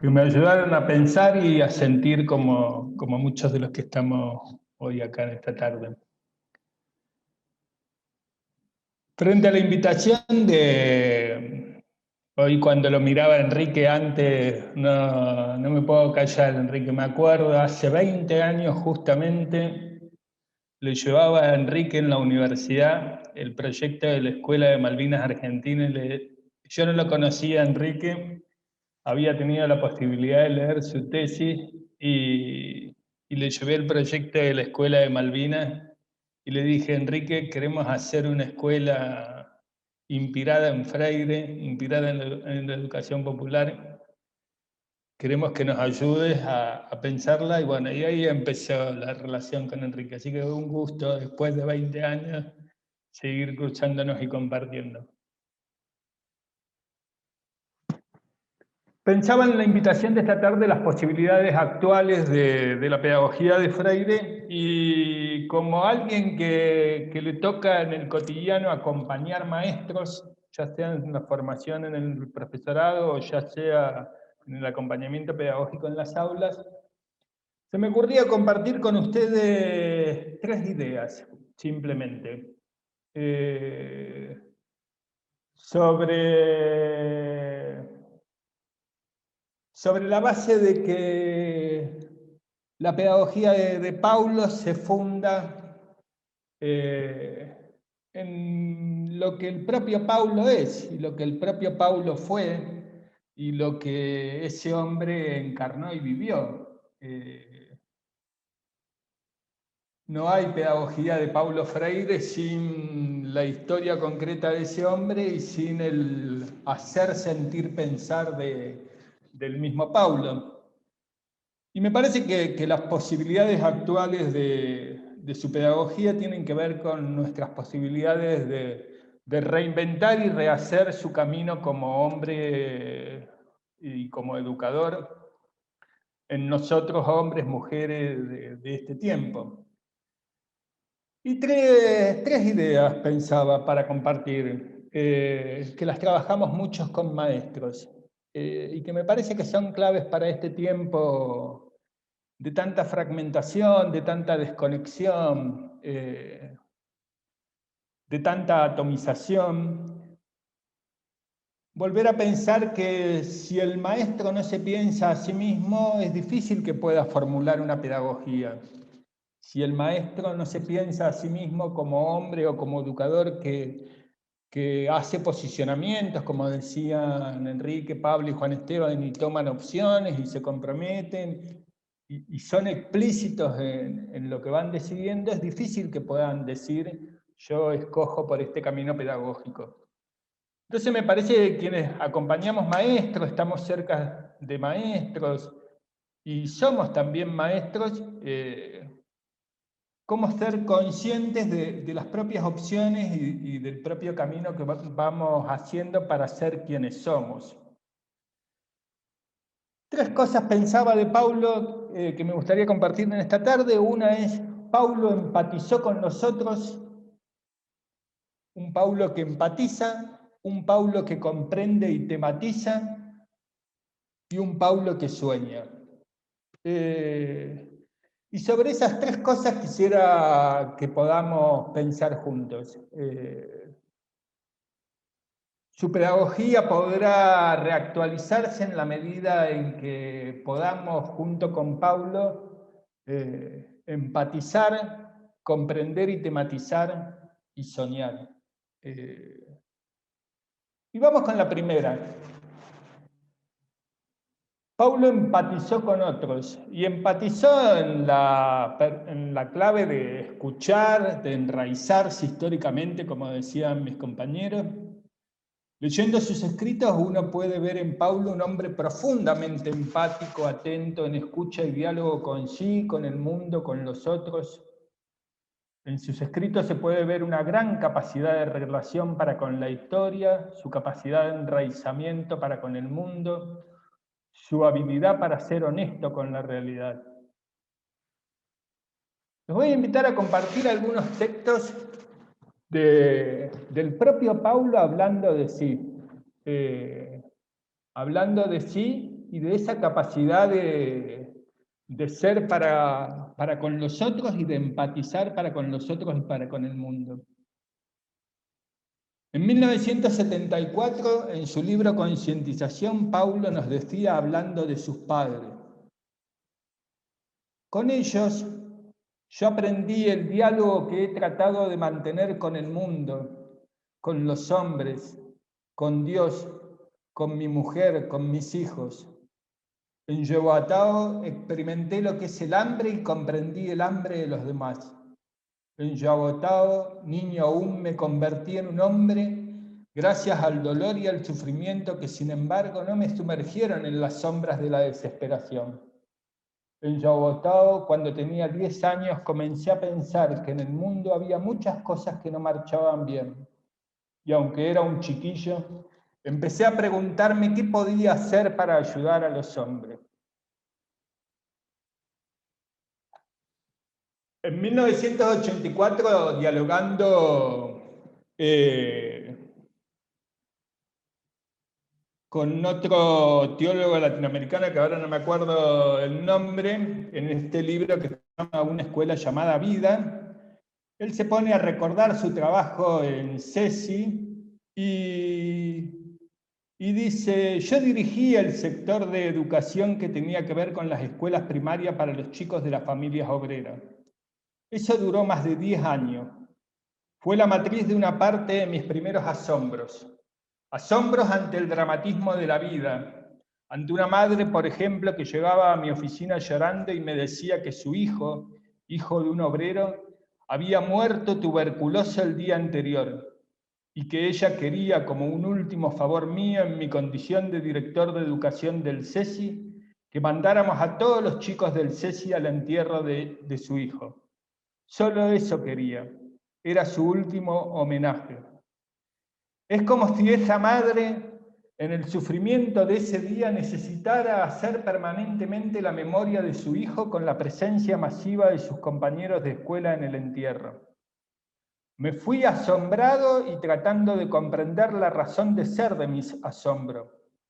me ayudaron a pensar y a sentir como muchos de los que estamos hoy acá en esta tarde. Frente a la invitación de hoy, cuando lo miraba a Enrique antes, no me puedo callar, Enrique, me acuerdo, hace 20 años justamente, le llevaba a Enrique en la universidad el proyecto de la Escuela de Malvinas Argentina. Yo no lo conocía, Enrique, había tenido la posibilidad de leer su tesis y le llevé el proyecto de la Escuela de Malvinas y le dije, Enrique, queremos hacer una escuela inspirada en Freire, inspirada en la educación popular. Queremos que nos ayudes a pensarla, y bueno, y ahí empezó la relación con Enrique. Así que un gusto, después de 20 años, seguir cruzándonos y compartiendo. Pensaba en la invitación de esta tarde las posibilidades actuales de la pedagogía de Freire, y como alguien que le toca en el cotidiano acompañar maestros, ya sea en la formación en el profesorado o ya sea en el acompañamiento pedagógico en las aulas, se me ocurría compartir con ustedes 3 ideas, simplemente. Sobre la base de que la pedagogía de Paulo se funda en lo que el propio Paulo es, y lo que el propio Paulo fue, y lo que ese hombre encarnó y vivió. No hay pedagogía de Paulo Freire sin la historia concreta de ese hombre y sin el hacer, sentir, pensar del mismo Paulo. Y me parece que las posibilidades actuales de su pedagogía tienen que ver con nuestras posibilidades de reinventar y rehacer su camino como hombre y como educador en nosotros, hombres, mujeres de este tiempo. Y tres ideas pensaba para compartir, que las trabajamos muchos con maestros, y que me parece que son claves para este tiempo de tanta fragmentación, de tanta desconexión, de tanta atomización. Volver a pensar que si el maestro no se piensa a sí mismo, es difícil que pueda formular una pedagogía. Si el maestro no se piensa a sí mismo como hombre o como educador que hace posicionamientos, como decían Enrique, Pablo y Juan Esteban, y toman opciones y se comprometen y son explícitos en lo que van decidiendo, es difícil que puedan decir yo escojo por este camino pedagógico. Entonces me parece que quienes acompañamos maestros, estamos cerca de maestros y somos también maestros, cómo ser conscientes de las propias opciones y del propio camino que vamos haciendo para ser quienes somos. 3 cosas pensaba de Paulo que me gustaría compartir en esta tarde. Una es, Paulo empatizó con nosotros, un Paulo que empatiza, un Paulo que comprende y tematiza, y un Paulo que sueña. Y sobre esas 3 cosas quisiera que podamos pensar juntos. Su pedagogía podrá reactualizarse en la medida en que podamos, junto con Paulo, empatizar, comprender y tematizar y soñar. Y vamos con la primera. Paulo empatizó con otros, y empatizó en la clave de escuchar, de enraizarse históricamente, como decían mis compañeros. Leyendo sus escritos uno puede ver en Paulo un hombre profundamente empático, atento, en escucha y diálogo con sí, con el mundo, con los otros. En sus escritos se puede ver una gran capacidad de relación para con la historia, su capacidad de enraizamiento para con el mundo, su habilidad para ser honesto con la realidad. Les voy a invitar a compartir algunos textos del propio Paulo hablando de sí. Hablando de sí y de esa capacidad de ser para con los otros y de empatizar para con los otros y para con el mundo. En 1974, en su libro Concientización, Paulo nos decía, hablando de sus padres: con ellos yo aprendí el diálogo que he tratado de mantener con el mundo, con los hombres, con Dios, con mi mujer, con mis hijos. En Yaboatao experimenté lo que es el hambre y comprendí el hambre de los demás. En Yaboatao, niño aún, me convertí en un hombre gracias al dolor y al sufrimiento que, sin embargo, no me sumergieron en las sombras de la desesperación. En Yaboatao, cuando tenía 10 años, comencé a pensar que en el mundo había muchas cosas que no marchaban bien. Y aunque era un chiquillo, empecé a preguntarme qué podía hacer para ayudar a los hombres. En 1984, dialogando con otro teólogo latinoamericano, que ahora no me acuerdo el nombre, en este libro que se llama Una escuela llamada Vida, él se pone a recordar su trabajo en CESI y dice: yo dirigía el sector de educación que tenía que ver con las escuelas primarias para los chicos de las familias obreras. Eso duró más de 10 años. Fue la matriz de una parte de mis primeros asombros. Asombros ante el dramatismo de la vida. Ante una madre, por ejemplo, que llegaba a mi oficina llorando y me decía que su hijo, hijo de un obrero, había muerto tuberculoso el día anterior y que ella quería, como un último favor mío en mi condición de director de educación del CESI, que mandáramos a todos los chicos del CESI al entierro de su hijo. Solo eso quería. Era su último homenaje. Es como si esa madre, en el sufrimiento de ese día, necesitara hacer permanentemente la memoria de su hijo con la presencia masiva de sus compañeros de escuela en el entierro. Me fui asombrado y tratando de comprender la razón de ser de mis asombros,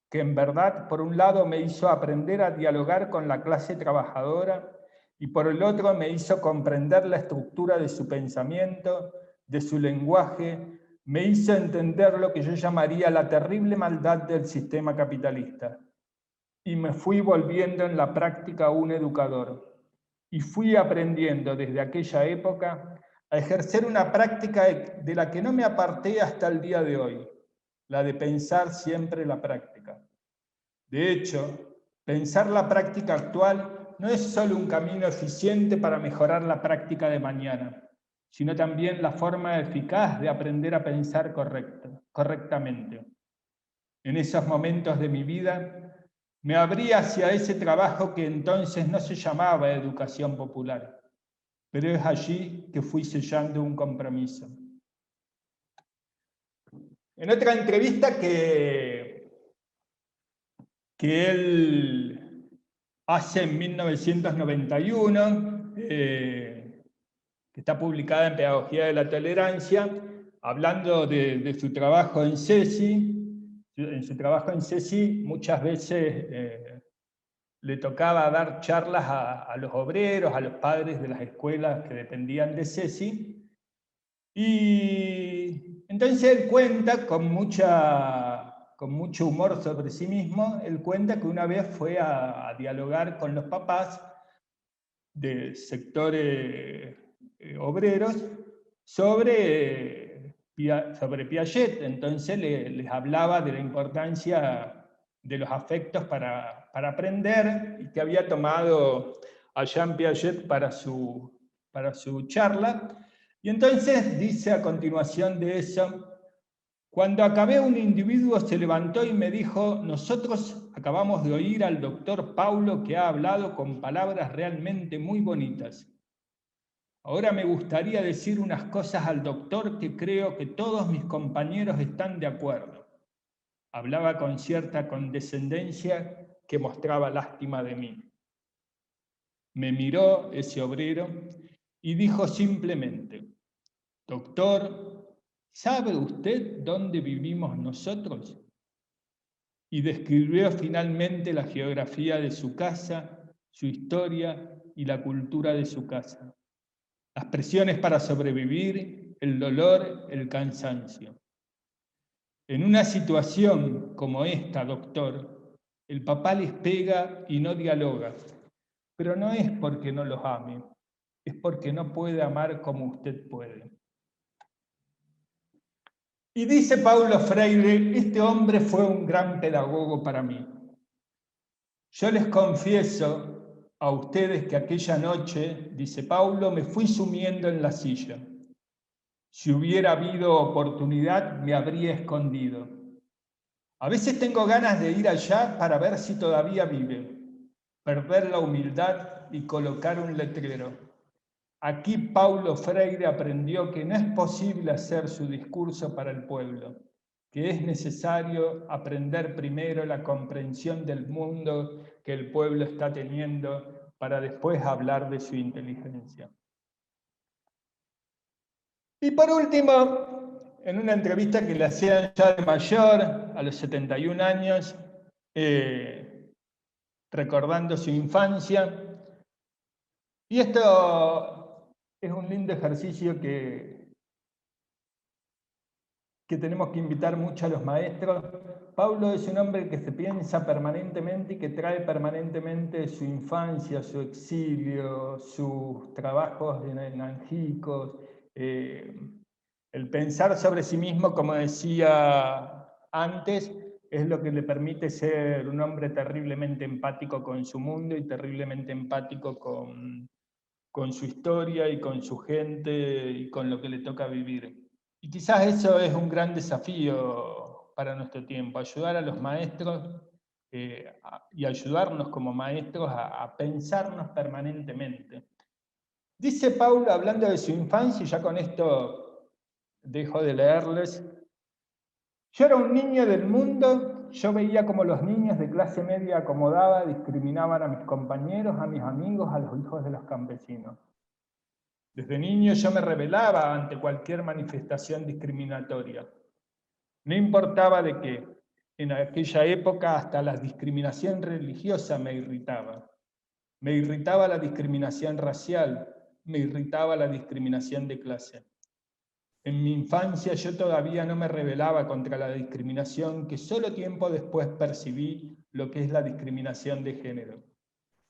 que en verdad, por un lado, me hizo aprender a dialogar con la clase trabajadora y por el otro me hizo comprender la estructura de su pensamiento, de su lenguaje, me hizo entender lo que yo llamaría la terrible maldad del sistema capitalista. Y me fui volviendo en la práctica un educador. Y fui aprendiendo desde aquella época a ejercer una práctica de la que no me aparté hasta el día de hoy, la de pensar siempre la práctica. De hecho, pensar la práctica actual no es solo un camino eficiente para mejorar la práctica de mañana, sino también la forma eficaz de aprender a pensar correctamente. En esos momentos de mi vida, me abrí hacia ese trabajo que entonces no se llamaba educación popular, pero es allí que fui sellando un compromiso. En otra entrevista que él hace en 1991, que está publicada en Pedagogía de la Tolerancia, hablando de su trabajo en CESI. En su trabajo en CESI muchas veces le tocaba dar charlas a los obreros, a los padres de las escuelas que dependían de CESI. Y entonces él cuenta con mucho humor sobre sí mismo, él cuenta que una vez fue a dialogar con los papás de sectores obreros sobre Piaget. Entonces les hablaba de la importancia de los afectos para aprender, y que había tomado a Jean Piaget para su charla. Y entonces dice a continuación de eso: cuando acabé, un individuo se levantó y me dijo: nosotros acabamos de oír al doctor Paulo, que ha hablado con palabras realmente muy bonitas. Ahora me gustaría decir unas cosas al doctor que creo que todos mis compañeros están de acuerdo. Hablaba con cierta condescendencia que mostraba lástima de mí. Me miró ese obrero y dijo simplemente: doctor, ¿sabe usted dónde vivimos nosotros? Y describió finalmente la geografía de su casa, su historia y la cultura de su casa. Las presiones para sobrevivir, el dolor, el cansancio. En una situación como esta, doctor, el papá les pega y no dialoga, pero no es porque no los ame, es porque no puede amar como usted puede. Y dice Paulo Freire: este hombre fue un gran pedagogo para mí. Yo les confieso a ustedes que aquella noche, dice Paulo, me fui sumiendo en la silla. Si hubiera habido oportunidad, me habría escondido. A veces tengo ganas de ir allá para ver si todavía vive, perder la humildad y colocar un letrero. Aquí Paulo Freire aprendió que no es posible hacer su discurso para el pueblo, que es necesario aprender primero la comprensión del mundo que el pueblo está teniendo para después hablar de su inteligencia. Y por último, en una entrevista que le hacían ya de mayor, a los 71 años, recordando su infancia, y esto es un lindo ejercicio que tenemos que invitar mucho a los maestros. Paulo es un hombre que se piensa permanentemente y que trae permanentemente su infancia, su exilio, sus trabajos en Angicos, el pensar sobre sí mismo, como decía antes, es lo que le permite ser un hombre terriblemente empático con su mundo y terriblemente empático con su historia y con su gente y con lo que le toca vivir. Y quizás eso es un gran desafío para nuestro tiempo, ayudar a los maestros y ayudarnos como maestros a pensarnos permanentemente. Dice Paulo, hablando de su infancia, y ya con esto dejo de leerles: yo era un niño del mundo, yo veía como los niños de clase media acomodada discriminaban a mis compañeros, a mis amigos, a los hijos de los campesinos. Desde niño yo me rebelaba ante cualquier manifestación discriminatoria. No importaba de qué. En aquella época hasta la discriminación religiosa me irritaba. Me irritaba la discriminación racial, me irritaba la discriminación de clase. En mi infancia yo todavía no me rebelaba contra la discriminación que solo tiempo después percibí lo que es la discriminación de género.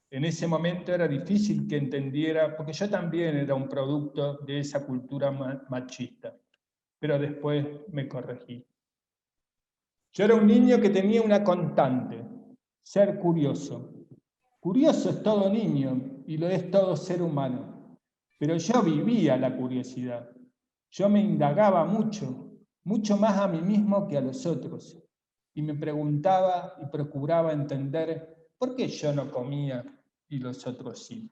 En ese momento era difícil que entendiera, porque yo también era un producto de esa cultura machista, pero después me corregí. Yo era un niño que tenía una constante: ser curioso. Curioso es todo niño y lo es todo ser humano, pero yo vivía la curiosidad. Yo me indagaba mucho, mucho más a mí mismo que a los otros, y me preguntaba y procuraba entender por qué yo no comía y los otros sí.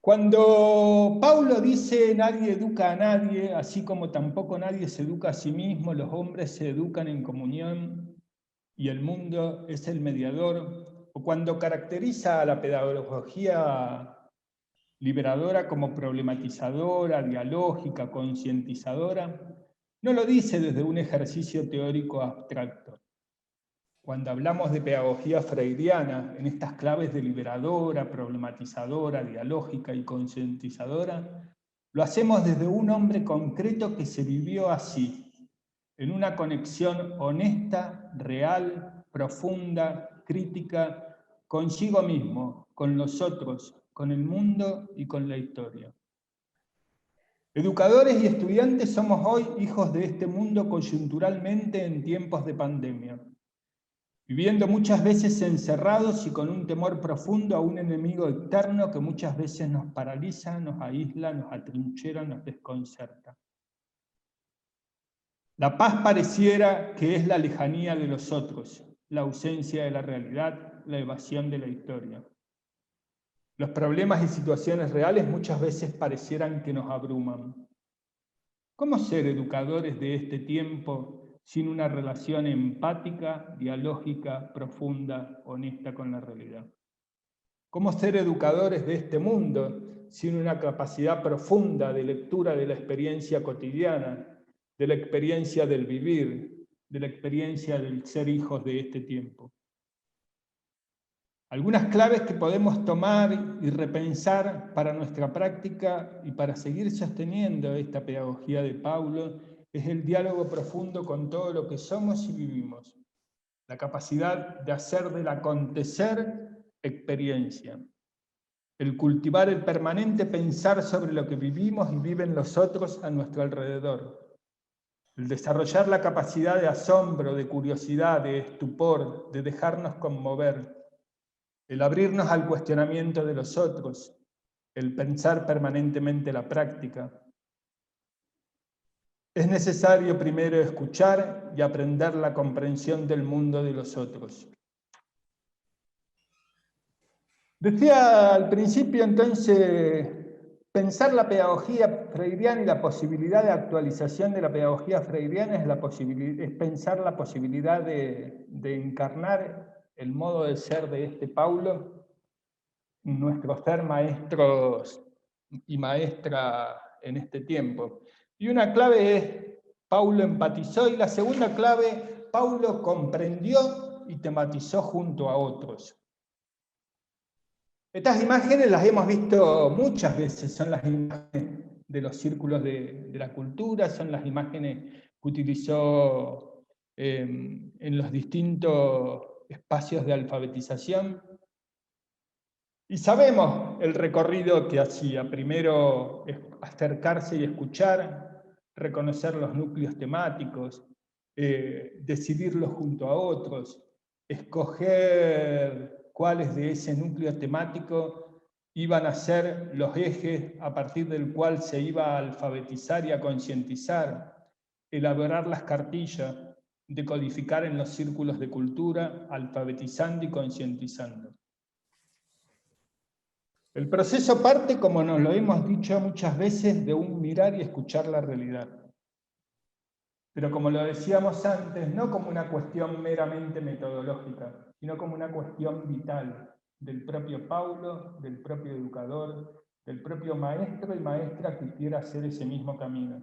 Cuando Paulo dice nadie educa a nadie, así como tampoco nadie se educa a sí mismo, los hombres se educan en comunión y el mundo es el mediador, o cuando caracteriza a la pedagogía liberadora como problematizadora, dialógica, concientizadora, no lo dice desde un ejercicio teórico abstracto. Cuando hablamos de pedagogía freiriana, en estas claves de liberadora, problematizadora, dialógica y concientizadora, lo hacemos desde un hombre concreto que se vivió así, en una conexión honesta, real, profunda, crítica, consigo mismo, con los otros, con el mundo y con la historia. Educadores y estudiantes somos hoy hijos de este mundo coyunturalmente en tiempos de pandemia, viviendo muchas veces encerrados y con un temor profundo a un enemigo externo que muchas veces nos paraliza, nos aísla, nos atrinchera, nos desconcerta. La paz pareciera que es la lejanía de los otros, la ausencia de la realidad, la evasión de la historia. Los problemas y situaciones reales muchas veces parecieran que nos abruman. ¿Cómo ser educadores de este tiempo sin una relación empática, dialógica, profunda, honesta con la realidad? ¿Cómo ser educadores de este mundo sin una capacidad profunda de lectura de la experiencia cotidiana, de la experiencia del vivir, de la experiencia del ser hijos de este tiempo? Algunas claves que podemos tomar y repensar para nuestra práctica y para seguir sosteniendo esta pedagogía de Paulo es el diálogo profundo con todo lo que somos y vivimos, la capacidad de hacer del acontecer experiencia, el cultivar el permanente pensar sobre lo que vivimos y viven los otros a nuestro alrededor, el desarrollar la capacidad de asombro, de curiosidad, de estupor, de dejarnos conmover, el abrirnos al cuestionamiento de los otros, el pensar permanentemente la práctica. Es necesario primero escuchar y aprender la comprensión del mundo de los otros. Decía al principio entonces, pensar la pedagogía freiriana y la posibilidad de actualización de la pedagogía freiriana es pensar la posibilidad de encarnar el modo de ser de este Paulo, nuestro ser maestros y maestra en este tiempo. Y una clave es, Paulo empatizó, y la segunda clave, Paulo comprendió y tematizó junto a otros. Estas imágenes las hemos visto muchas veces, son las imágenes de los círculos de la cultura, son las imágenes que utilizó en los distintos espacios de alfabetización. Y sabemos el recorrido que hacía. Primero acercarse y escuchar, reconocer los núcleos temáticos, decidirlos junto a otros, escoger cuáles de ese núcleo temático iban a ser los ejes a partir del cual se iba a alfabetizar y a concientizar, elaborar las cartillas, decodificar en los círculos de cultura, alfabetizando y concientizando. El proceso parte, como nos lo hemos dicho muchas veces, de un mirar y escuchar la realidad. Pero como lo decíamos antes, no como una cuestión meramente metodológica, sino como una cuestión vital del propio Paulo, del propio educador, del propio maestro y maestra que quiera hacer ese mismo camino.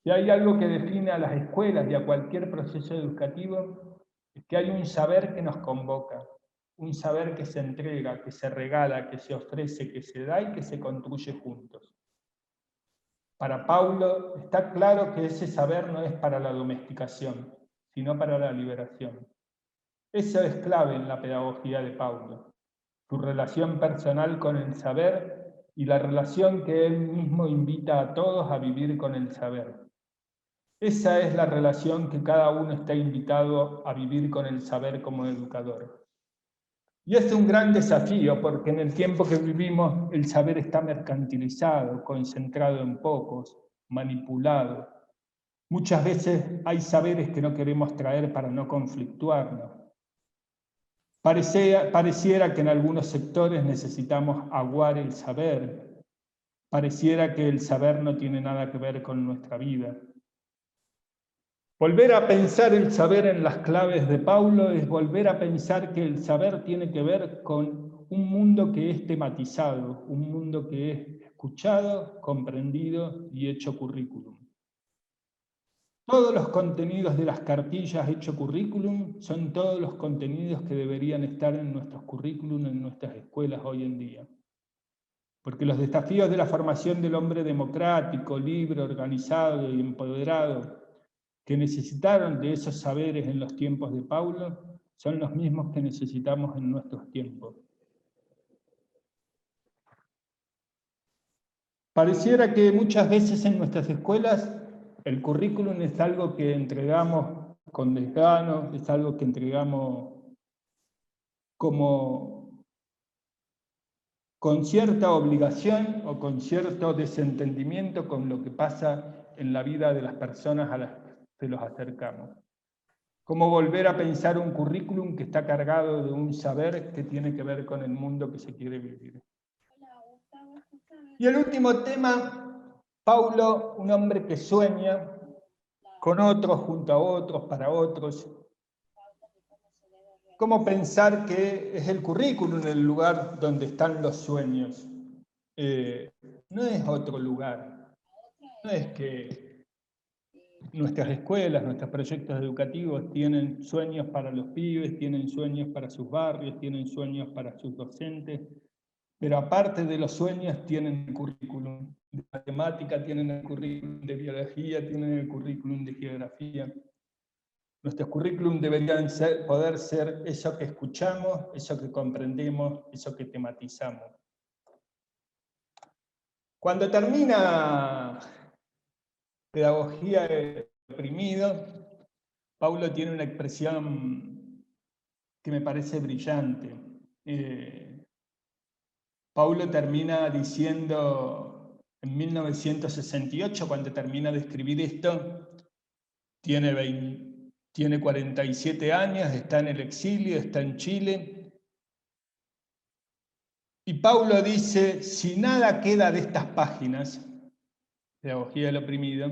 Si hay algo que define a las escuelas y a cualquier proceso educativo, es que hay un saber que nos convoca, un saber que se entrega, que se regala, que se ofrece, que se da y que se construye juntos. Para Paulo está claro que ese saber no es para la domesticación, sino para la liberación. Eso es clave en la pedagogía de Paulo, su relación personal con el saber y la relación que él mismo invita a todos a vivir con el saber. Esa es la relación que cada uno está invitado a vivir con el saber como educador. Y es un gran desafío porque en el tiempo que vivimos el saber está mercantilizado, concentrado en pocos, manipulado. Muchas veces hay saberes que no queremos traer para no conflictuarnos. Pareciera que en algunos sectores necesitamos aguar el saber. Pareciera que el saber no tiene nada que ver con nuestra vida. Volver a pensar el saber en las claves de Paulo es volver a pensar que el saber tiene que ver con un mundo que es tematizado, un mundo que es escuchado, comprendido y hecho currículum. Todos los contenidos de las cartillas hecho currículum son todos los contenidos que deberían estar en nuestros currículum, en nuestras escuelas hoy en día. Porque los desafíos de la formación del hombre democrático, libre, organizado y empoderado, que necesitaron de esos saberes en los tiempos de Paulo, son los mismos que necesitamos en nuestros tiempos. Pareciera que muchas veces en nuestras escuelas el currículum es algo que entregamos con desgano, es algo que entregamos como con cierta obligación o con cierto desentendimiento con lo que pasa en la vida de las personas a las que los acercamos. Cómo volver a pensar un currículum que está cargado de un saber que tiene que ver con el mundo que se quiere vivir. Y el último tema, Paulo, un hombre que sueña con otros, junto a otros, para otros. ¿Cómo pensar que es el currículum el lugar donde están los sueños? No es otro lugar. No es que nuestras escuelas, nuestros proyectos educativos tienen sueños para los pibes, tienen sueños para sus barrios, tienen sueños para sus docentes, pero aparte de los sueños tienen el currículum de matemática, tienen el currículum de biología, tienen el currículum de geografía. Nuestros currículum deberían poder ser eso que escuchamos, eso que comprendemos, eso que tematizamos. Cuando termina Pedagogía del Oprimido, Paulo tiene una expresión que me parece brillante. Paulo termina diciendo, en 1968, cuando termina de escribir esto, tiene 47 años, está en el exilio, está en Chile. Y Paulo dice, si nada queda de estas páginas, Pedagogía del Oprimido,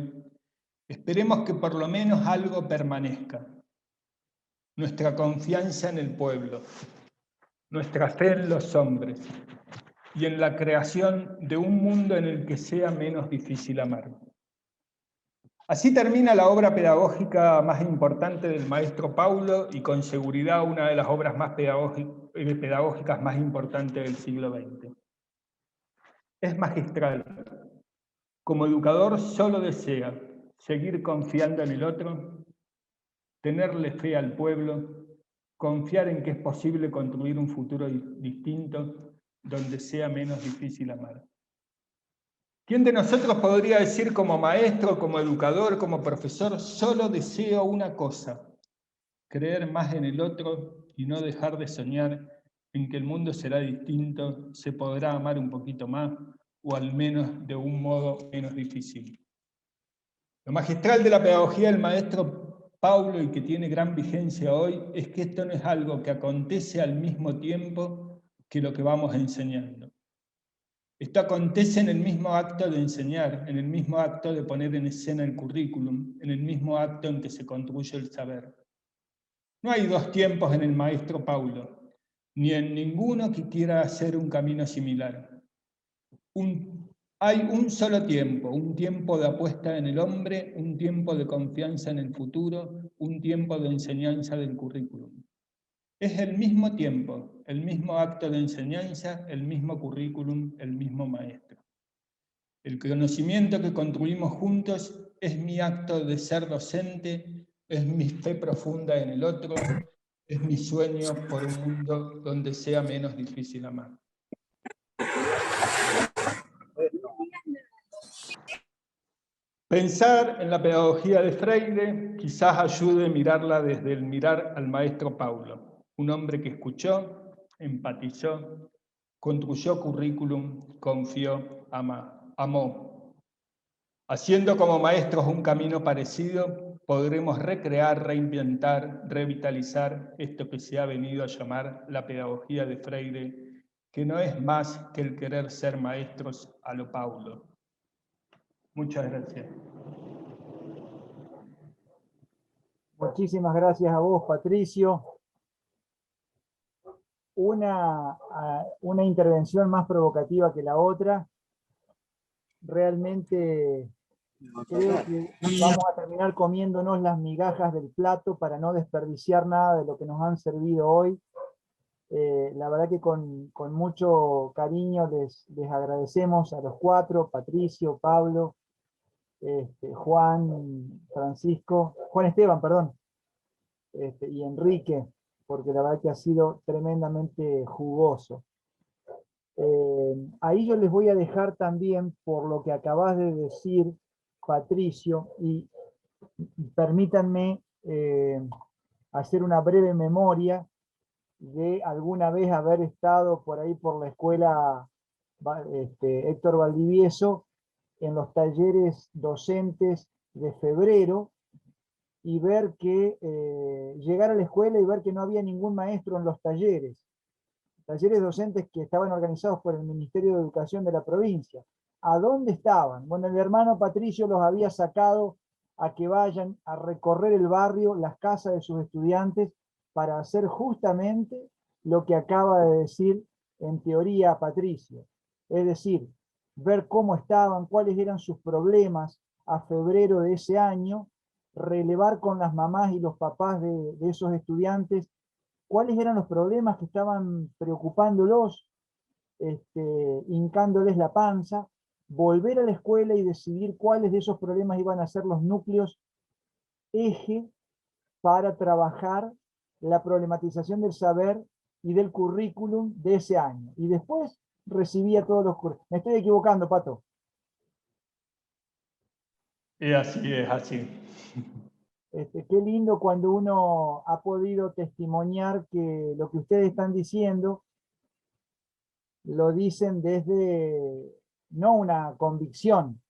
esperemos que por lo menos algo permanezca. Nuestra confianza en el pueblo, nuestra fe en los hombres y en la creación de un mundo en el que sea menos difícil amar. Así termina la obra pedagógica más importante del maestro Paulo y con seguridad una de las obras más pedagógicas más importantes del siglo XX. Es magistral. Como educador solo desea seguir confiando en el otro, tenerle fe al pueblo, confiar en que es posible construir un futuro distinto donde sea menos difícil amar. ¿Quién de nosotros podría decir como maestro, como educador, como profesor, solo deseo una cosa, creer más en el otro y no dejar de soñar en que el mundo será distinto, se podrá amar un poquito más o al menos de un modo menos difícil? Lo magistral de la pedagogía del maestro Paulo y que tiene gran vigencia hoy es que esto no es algo que acontece al mismo tiempo que lo que vamos enseñando. Esto acontece en el mismo acto de enseñar, en el mismo acto de poner en escena el currículum, en el mismo acto en que se construye el saber. No hay dos tiempos en el maestro Paulo, ni en ninguno que quiera hacer un camino similar. Hay un solo tiempo, un tiempo de apuesta en el hombre, un tiempo de confianza en el futuro, un tiempo de enseñanza del currículum. Es el mismo tiempo, el mismo acto de enseñanza, el mismo currículum, el mismo maestro. El conocimiento que construimos juntos es mi acto de ser docente, es mi fe profunda en el otro, es mi sueño por un mundo donde sea menos difícil amar. Pensar en la pedagogía de Freire quizás ayude a mirarla desde el mirar al maestro Paulo, un hombre que escuchó, empatizó, construyó currículum, confió, amó. Haciendo como maestros un camino parecido, podremos recrear, reinventar, revitalizar esto que se ha venido a llamar la pedagogía de Freire, que no es más que el querer ser maestros a lo Paulo. Muchas gracias. Muchísimas gracias a vos, Patricio. Una intervención más provocativa que la otra. Realmente creo que vamos a terminar comiéndonos las migajas del plato para no desperdiciar nada de lo que nos han servido hoy. La verdad que con mucho cariño les agradecemos a los cuatro, Patricio, Pablo, Juan Esteban, perdón, y Enrique, porque la verdad que ha sido tremendamente jugoso. Ahí yo les voy a dejar también, por lo que acabas de decir, Patricio, y permítanme hacer una breve memoria de alguna vez haber estado por ahí por la escuela Héctor Valdivieso en los talleres docentes de febrero, y ver que llegar a la escuela y ver que no había ningún maestro en los talleres docentes que estaban organizados por el Ministerio de Educación de la provincia. ¿A dónde estaban? Bueno, el hermano Patricio los había sacado a que vayan a recorrer el barrio, las casas de sus estudiantes, para hacer justamente lo que acaba de decir en teoría Patricio. Es decir, ver cómo estaban, cuáles eran sus problemas a febrero de ese año, relevar con las mamás y los papás de esos estudiantes cuáles eran los problemas que estaban preocupándolos, hincándoles la panza, volver a la escuela y decidir cuáles de esos problemas iban a ser los núcleos eje para trabajar la problematización del saber y del currículum de ese año. Y después recibía todos los cursos. Me estoy equivocando, Pato. Es así, es así. Qué lindo cuando uno ha podido testimoniar que lo que ustedes están diciendo lo dicen desde, no una convicción,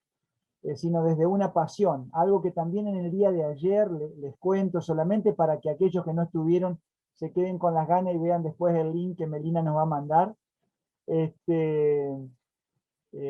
sino desde una pasión. Algo que también en el día de ayer les cuento, solamente para que aquellos que no estuvieron se queden con las ganas y vean después el link que Melina nos va a mandar.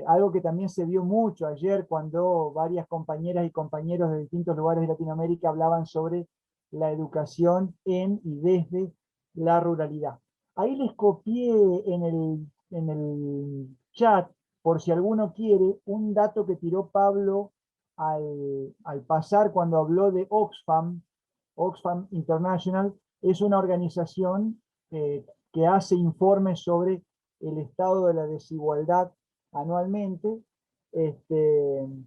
Algo que también se vio mucho ayer cuando varias compañeras y compañeros de distintos lugares de Latinoamérica hablaban sobre la educación en y desde la ruralidad. Ahí les copié en el chat, por si alguno quiere, un dato que tiró Pablo al pasar cuando habló de Oxfam. Oxfam International es una organización que hace informes sobre el estado de la desigualdad anualmente.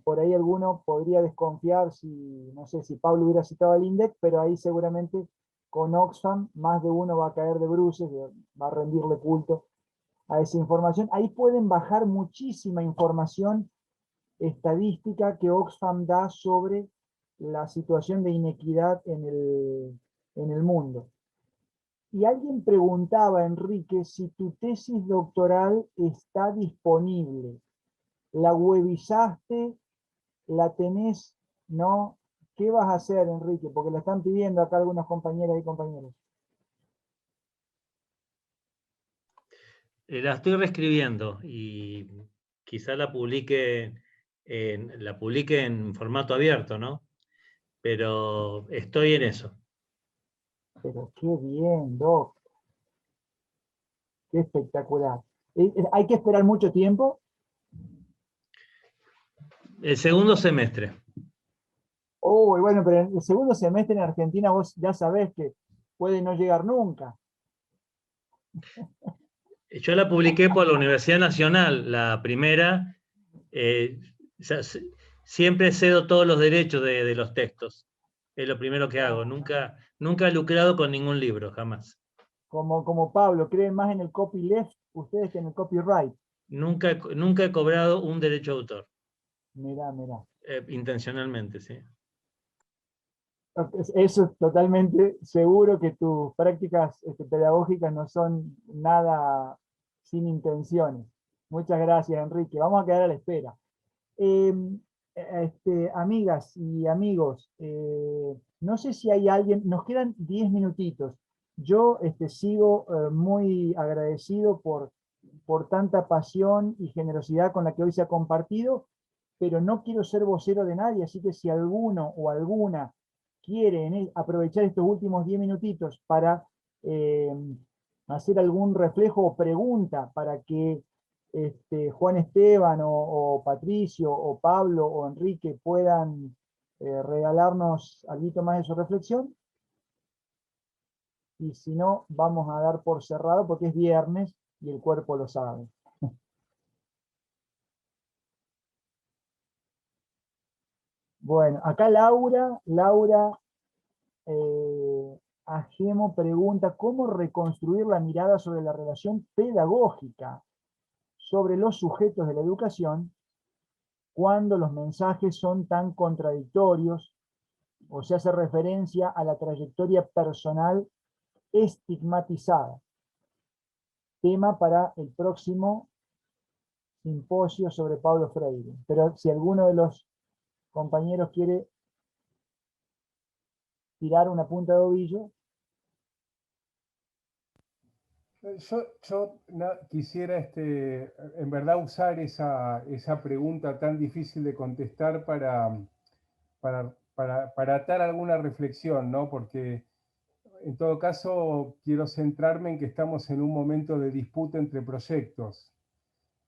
Por ahí alguno podría desconfiar si, no sé, si Pablo hubiera citado al INDEC, pero ahí seguramente con Oxfam más de uno va a caer de bruces, va a rendirle culto a esa información. Ahí pueden bajar muchísima información estadística que Oxfam da sobre la situación de inequidad en el mundo. Y alguien preguntaba, Enrique, si tu tesis doctoral está disponible. ¿La webizaste? ¿La tenés? ¿No? ¿Qué vas a hacer, Enrique? Porque la están pidiendo acá algunas compañeras y compañeros. La estoy reescribiendo y quizá la publique en formato abierto, ¿no? Pero estoy en eso. Pero qué bien, Doc. Qué espectacular. ¿Hay que esperar mucho tiempo? El segundo semestre. Oh, bueno, pero el segundo semestre en Argentina vos ya sabés que puede no llegar nunca. Yo la publiqué por la Universidad Nacional, la primera. Siempre cedo todos los derechos de los textos. Es lo primero que hago. Nunca he lucrado con ningún libro, jamás. Como Pablo, creen más en el copyleft ustedes que en el copyright. Nunca he cobrado un derecho de autor. Mirá. Intencionalmente, sí. Eso es totalmente seguro que tus prácticas pedagógicas no son nada sin intenciones. Muchas gracias, Enrique. Vamos a quedar a la espera. Amigas y amigos, no sé si hay alguien, nos quedan 10 minutitos. Yo sigo muy agradecido por tanta pasión y generosidad con la que hoy se ha compartido, pero no quiero ser vocero de nadie, así que si alguno o alguna quiere aprovechar estos últimos 10 minutitos para hacer algún reflejo o pregunta para que Juan Esteban o Patricio o Pablo o Enrique puedan regalarnos algo más de su reflexión. Y si no, vamos a dar por cerrado porque es viernes y el cuerpo lo sabe. Bueno, acá Laura Agemo pregunta, ¿cómo reconstruir la mirada sobre la relación pedagógica sobre los sujetos de la educación cuando los mensajes son tan contradictorios o se hace referencia a la trayectoria personal estigmatizada. Tema para el próximo simposio sobre Paulo Freire. Pero si alguno de los compañeros quiere tirar una punta de ovillo. Yo quisiera en verdad usar esa pregunta tan difícil de contestar para atar alguna reflexión, ¿no? Porque en todo caso quiero centrarme en que estamos en un momento de disputa entre proyectos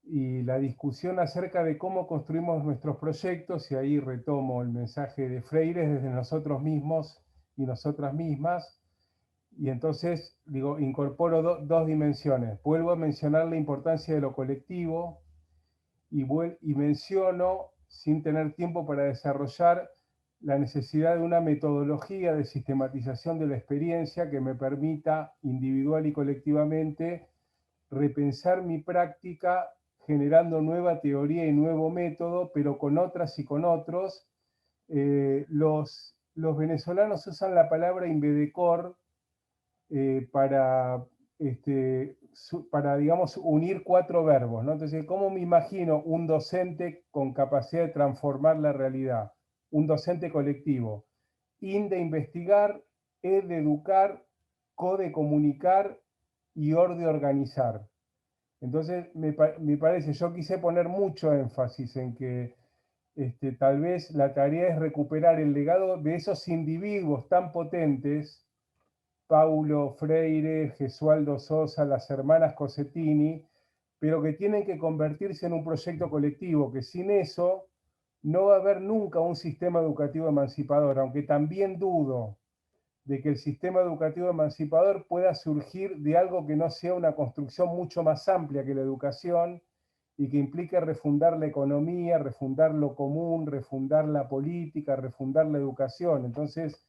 y la discusión acerca de cómo construimos nuestros proyectos, y ahí retomo el mensaje de Freire, desde nosotros mismos y nosotras mismas. Y entonces, digo, incorporo dos dimensiones. Vuelvo a mencionar la importancia de lo colectivo y menciono, sin tener tiempo para desarrollar, la necesidad de una metodología de sistematización de la experiencia que me permita, individual y colectivamente, repensar mi práctica generando nueva teoría y nuevo método, pero con otras y con otros. Los venezolanos usan la palabra imbedecor para, digamos, unir 4 verbos, ¿no? Entonces, ¿cómo me imagino un docente con capacidad de transformar la realidad? Un docente colectivo. In de investigar, E de educar, Co de comunicar y Or de organizar. Entonces, me parece, yo quise poner mucho énfasis en que tal vez la tarea es recuperar el legado de esos individuos tan potentes, Paulo Freire, Gesualdo Sosa, las hermanas Cossettini, pero que tienen que convertirse en un proyecto colectivo, que sin eso no va a haber nunca un sistema educativo emancipador, aunque también dudo de que el sistema educativo emancipador pueda surgir de algo que no sea una construcción mucho más amplia que la educación y que implique refundar la economía, refundar lo común, refundar la política, refundar la educación. Entonces,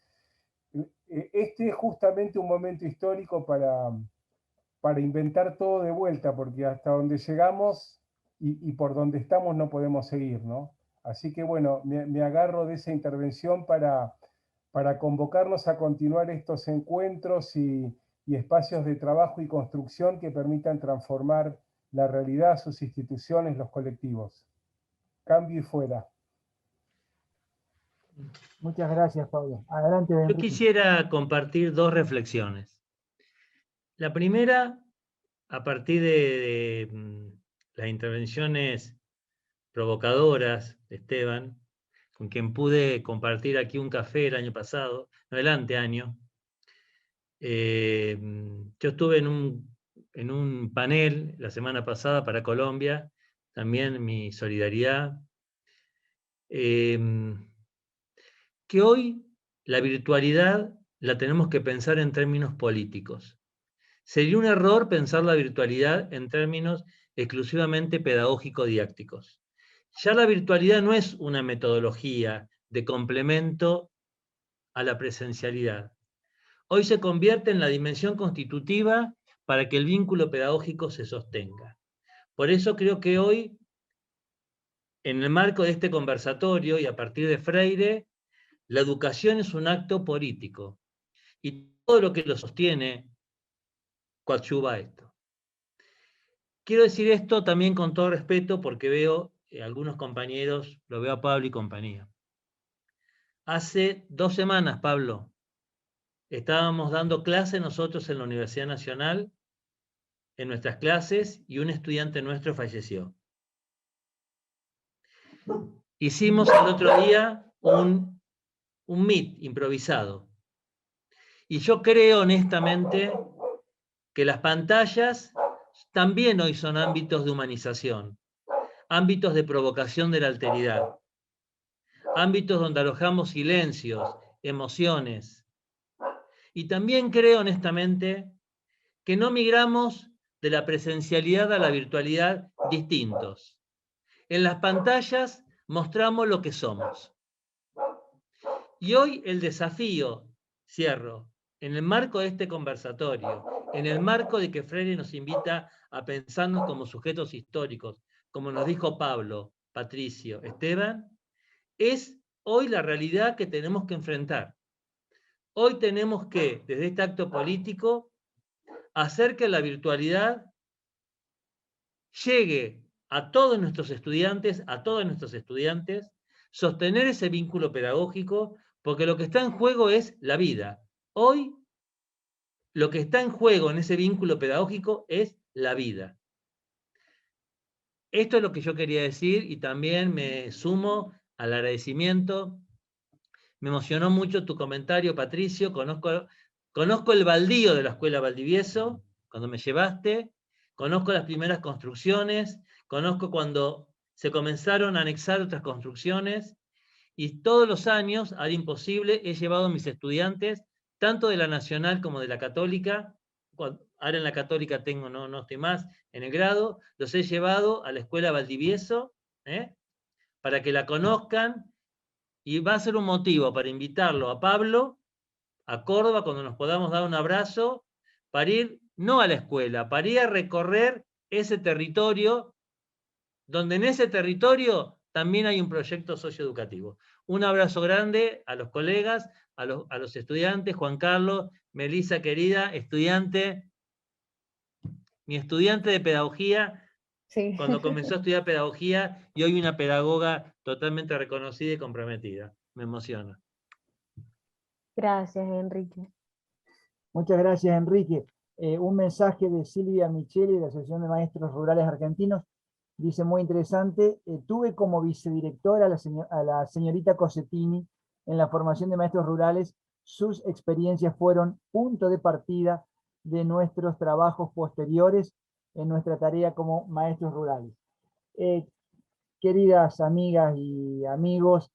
este es justamente un momento histórico para inventar todo de vuelta, porque hasta donde llegamos y por donde estamos no podemos seguir, ¿no? Así que bueno, me agarro de esa intervención para convocarnos a continuar estos encuentros y espacios de trabajo y construcción que permitan transformar la realidad, sus instituciones, los colectivos. Cambio y fuera. Muchas gracias, Pablo. Adelante, Yo quisiera compartir 2 reflexiones. La primera, a partir de las intervenciones provocadoras de Esteban, con quien pude compartir aquí un café el año pasado, no, el anteaño. Yo estuve en un panel la semana pasada para Colombia, también mi solidaridad. Que hoy la virtualidad la tenemos que pensar en términos políticos. Sería un error pensar la virtualidad en términos exclusivamente pedagógico-didácticos. Ya la virtualidad no es una metodología de complemento a la presencialidad. Hoy se convierte en la dimensión constitutiva para que el vínculo pedagógico se sostenga. Por eso creo que hoy, en el marco de este conversatorio y a partir de Freire, la educación es un acto político y todo lo que lo sostiene coadyuva esto. Quiero decir esto también con todo respeto porque veo algunos compañeros, lo veo a Pablo y compañía. Hace 2 semanas, Pablo, estábamos dando clase nosotros en la Universidad Nacional, en nuestras clases, y un estudiante nuestro falleció. Hicimos el otro día un meet improvisado. Y yo creo honestamente que las pantallas también hoy son ámbitos de humanización, ámbitos de provocación de la alteridad, ámbitos donde alojamos silencios, emociones. Y también creo honestamente que no migramos de la presencialidad a la virtualidad distintos. En las pantallas mostramos lo que somos. Y hoy el desafío, cierro, en el marco de este conversatorio en el marco de que Freire nos invita a pensarnos como sujetos históricos, como nos dijo Pablo, Patricio, Esteban, es hoy la realidad que tenemos que enfrentar. Hoy tenemos que, desde este acto político, hacer que la virtualidad llegue a todos nuestros estudiantes, sostener ese vínculo pedagógico, porque lo que está en juego es la vida. Hoy, lo que está en juego en ese vínculo pedagógico es la vida. Esto es lo que yo quería decir y también me sumo al agradecimiento. Me emocionó mucho tu comentario, Patricio. Conozco el baldío de la Escuela Valdivieso, cuando me llevaste. Conozco las primeras construcciones. Conozco cuando se comenzaron a anexar otras construcciones. Y todos los años, al imposible, he llevado a mis estudiantes, tanto de la Nacional como de la Católica. Ahora en la Católica no estoy más en el grado. Los he llevado a la Escuela Valdivieso, para que la conozcan. Y va a ser un motivo para invitarlo a Pablo, a Córdoba, cuando nos podamos dar un abrazo, para ir, no a la escuela, para ir a recorrer ese territorio, donde en ese territorio también hay un proyecto socioeducativo. Un abrazo grande a los colegas, a los estudiantes, Juan Carlos, Melissa querida, mi estudiante de pedagogía, sí. Cuando comenzó a estudiar pedagogía, y hoy una pedagoga totalmente reconocida y comprometida. Me emociona. Gracias, Enrique. Muchas gracias, Enrique. Un mensaje de Silvia Micheli, de la Asociación de Maestros Rurales Argentinos, dice muy interesante: tuve como vicedirectora a la señorita Cosettini en la formación de maestros rurales. Sus experiencias fueron punto de partida de nuestros trabajos posteriores en nuestra tarea como maestros rurales. Queridas amigas y amigos,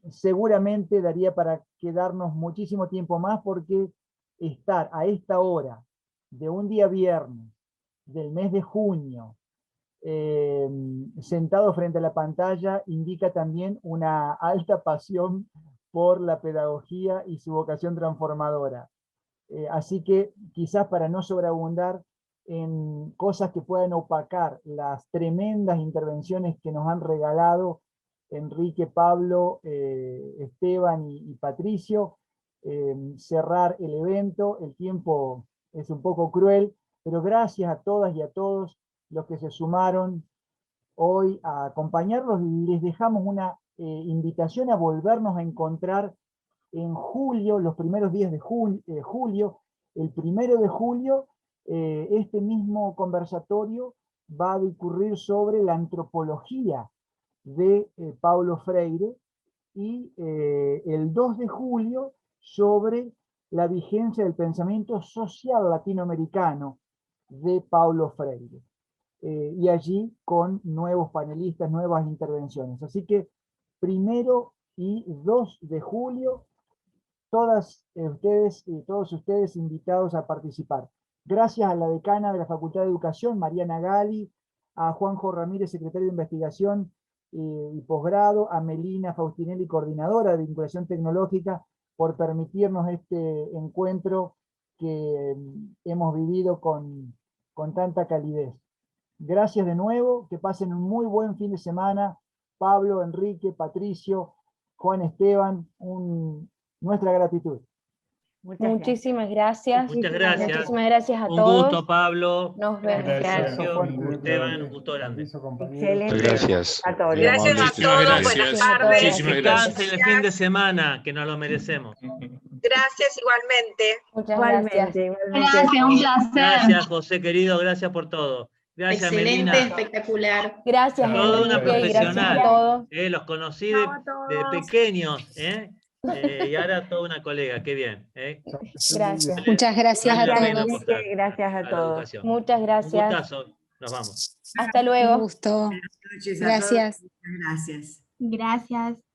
seguramente daría para quedarnos muchísimo tiempo más, porque estar a esta hora de un día viernes del mes de junio sentado frente a la pantalla indica también una alta pasión por la pedagogía y su vocación transformadora. Así que quizás, para no sobreabundar en cosas que puedan opacar las tremendas intervenciones que nos han regalado Enrique, Pablo, Esteban y Patricio, cerrar el evento. El tiempo es un poco cruel, pero gracias a todas y a todos los que se sumaron hoy a acompañarlos. Les dejamos una invitación a volvernos a encontrar en julio, los primeros días de julio. El 1 de julio, este mismo conversatorio va a discurrir sobre la antropología de Paulo Freire, y el 2 de julio sobre la vigencia del pensamiento social latinoamericano de Paulo Freire. Y allí con nuevos panelistas, nuevas intervenciones. Así que 1 y 2 de julio, todas ustedes y todos ustedes invitados a participar. Gracias a la decana de la Facultad de Educación, Mariana Gali, a Juanjo Ramírez, secretario de Investigación y Posgrado, a Melina Faustinelli, coordinadora de Vinculación Tecnológica, por permitirnos este encuentro que hemos vivido con tanta calidez. Gracias de nuevo, que pasen un muy buen fin de semana. Pablo, Enrique, Patricio, Juan Esteban, nuestra gratitud. Muchísimas gracias. Muchas gracias. Muchísimas gracias a un todos. Un gusto, Pablo. Nos vemos. Gracias, Esteban, un gusto grande. Excelente. Gracias. Gracias a todos. Buenas tardes. Descansen el fin de semana, que nos lo merecemos. Gracias igualmente. Muchas gracias. Gracias, un placer. Gracias, José querido, gracias por todo. Gracias, Excelente, Melina. espectacular. Gracias, Toda una Enrique, y gracias profesional. a todos. Los conocí de pequeños, y ahora toda una colega, qué bien. Gracias. Muchas gracias a todos. todos. Gracias a todos. Muchas gracias. Un gustazo. Nos vamos. Hasta luego. Un gusto. Buenas noches a Gracias. todos. Muchas gracias. Gracias.